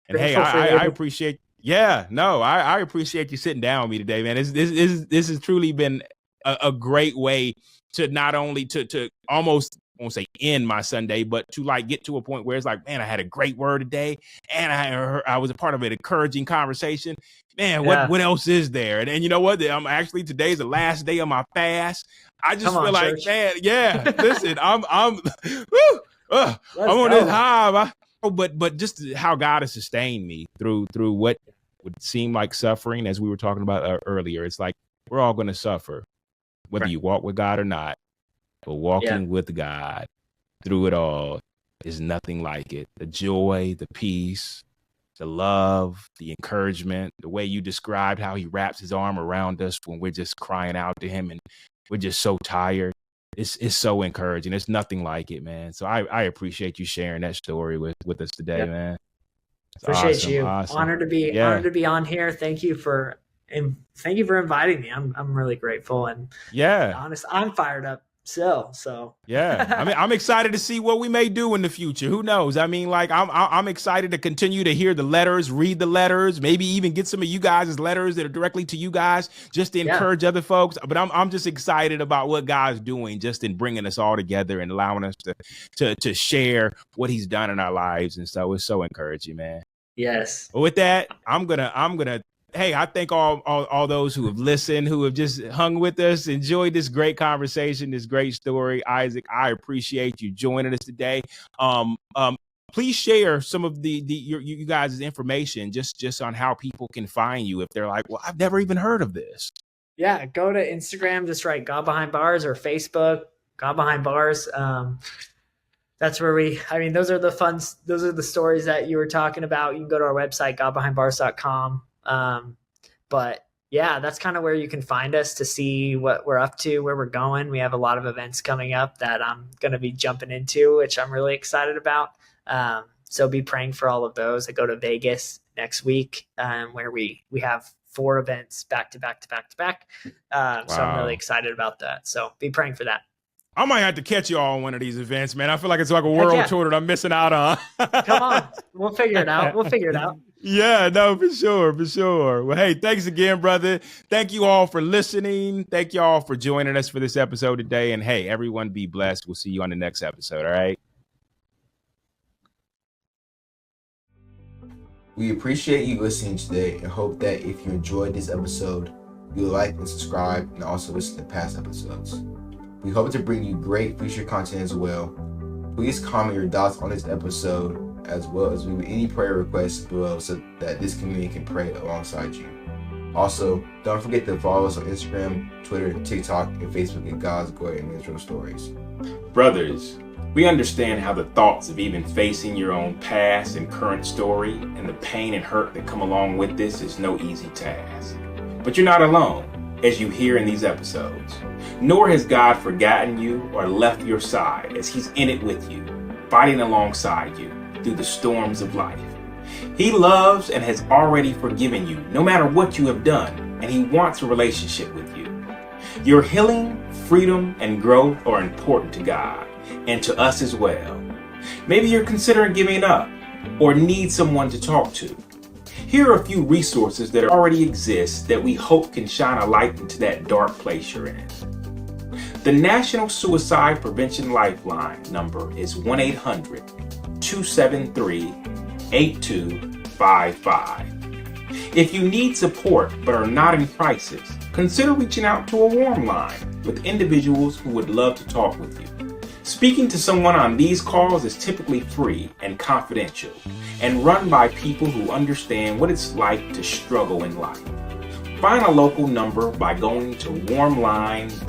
And Grateful I appreciate. Yeah, no, I appreciate you sitting down with me today, man. This has truly been a great way to not only to almost, I won't say end my Sunday, but to like get to a point where it's like, man, I had a great word today, and I was a part of an encouraging conversation. Man, what else is there? And you know what? I'm actually, today's the last day of my fast. I just feel like, man, listen, I'm on this high. But just how God has sustained me through what would seem like suffering, as we were talking about earlier. It's like, we're all going to suffer, whether you walk with God or not. But walking with God through it all is nothing like it. The joy, the peace, the love, the encouragement, the way you described how he wraps his arm around us when we're just crying out to him and we're just so tired. It's so encouraging. It's nothing like it, man. So I appreciate you sharing that story with us today, man. It's appreciate you. Awesome. Honored to be on here. Thank you for inviting me. I'm really grateful, and honest, I'm fired up still. So I mean, I'm excited to see what we may do in the future. Who knows? I mean, like, I'm excited to continue to hear the letters, read the letters, maybe even get some of you guys' letters that are directly to you guys, just to encourage other folks. But I'm just excited about what God's doing, just in bringing us all together and allowing us to share what he's done in our lives. And so it's so encouraging, man. Yes. But with that, I'm gonna hey, I thank all those who have listened, who have just hung with us, enjoyed this great conversation, this great story. Isaac, I appreciate you joining us today. Please share some of you guys' information just on how people can find you if they're like, well, I've never even heard of this. Yeah, go to Instagram, just write God Behind Bars, or Facebook, God Behind Bars. That's where those are the stories that you were talking about. You can go to our website, godbehindbars.com. But yeah, that's kind of where you can find us to see what we're up to, where we're going. We have a lot of events coming up that I'm going to be jumping into, which I'm really excited about. So be praying for all of those. I go to Vegas next week, where we have 4 events back to back. So I'm really excited about that. So be praying for that. I might have to catch you all on one of these events, man. I feel like it's like a world tour that I'm missing out on. Come on. We'll figure it out. Yeah, no, for sure. Well, hey, thanks again, brother. Thank you all for listening. Thank you all for joining us for this episode today. And hey, everyone be blessed. We'll see you on the next episode, all right? We appreciate you listening today and hope that if you enjoyed this episode, you'll like and subscribe and also listen to past episodes. We hope to bring you great future content as well. Please comment your thoughts on this episode, as well as leave any prayer requests below so that this community can pray alongside you. Also, don't forget to follow us on Instagram, Twitter, TikTok, and Facebook at God's Glory and Israel Stories. Brothers, we understand how the thoughts of even facing your own past and current story and the pain and hurt that come along with this is no easy task. But you're not alone, as you hear in these episodes. Nor has God forgotten you or left your side, as he's in it with you, fighting alongside you through the storms of life. He loves and has already forgiven you, no matter what you have done, and he wants a relationship with you. Your healing, freedom, and growth are important to God, and to us as well. Maybe you're considering giving up, or need someone to talk to. Here are a few resources that already exist that we hope can shine a light into that dark place you're in. The National Suicide Prevention Lifeline number is 1-800-273-8255. If you need support but are not in crisis, consider reaching out to a warm line with individuals who would love to talk with you. Speaking to someone on these calls is typically free and confidential and run by people who understand what it's like to struggle in life. Find a local number by going to warmline.org.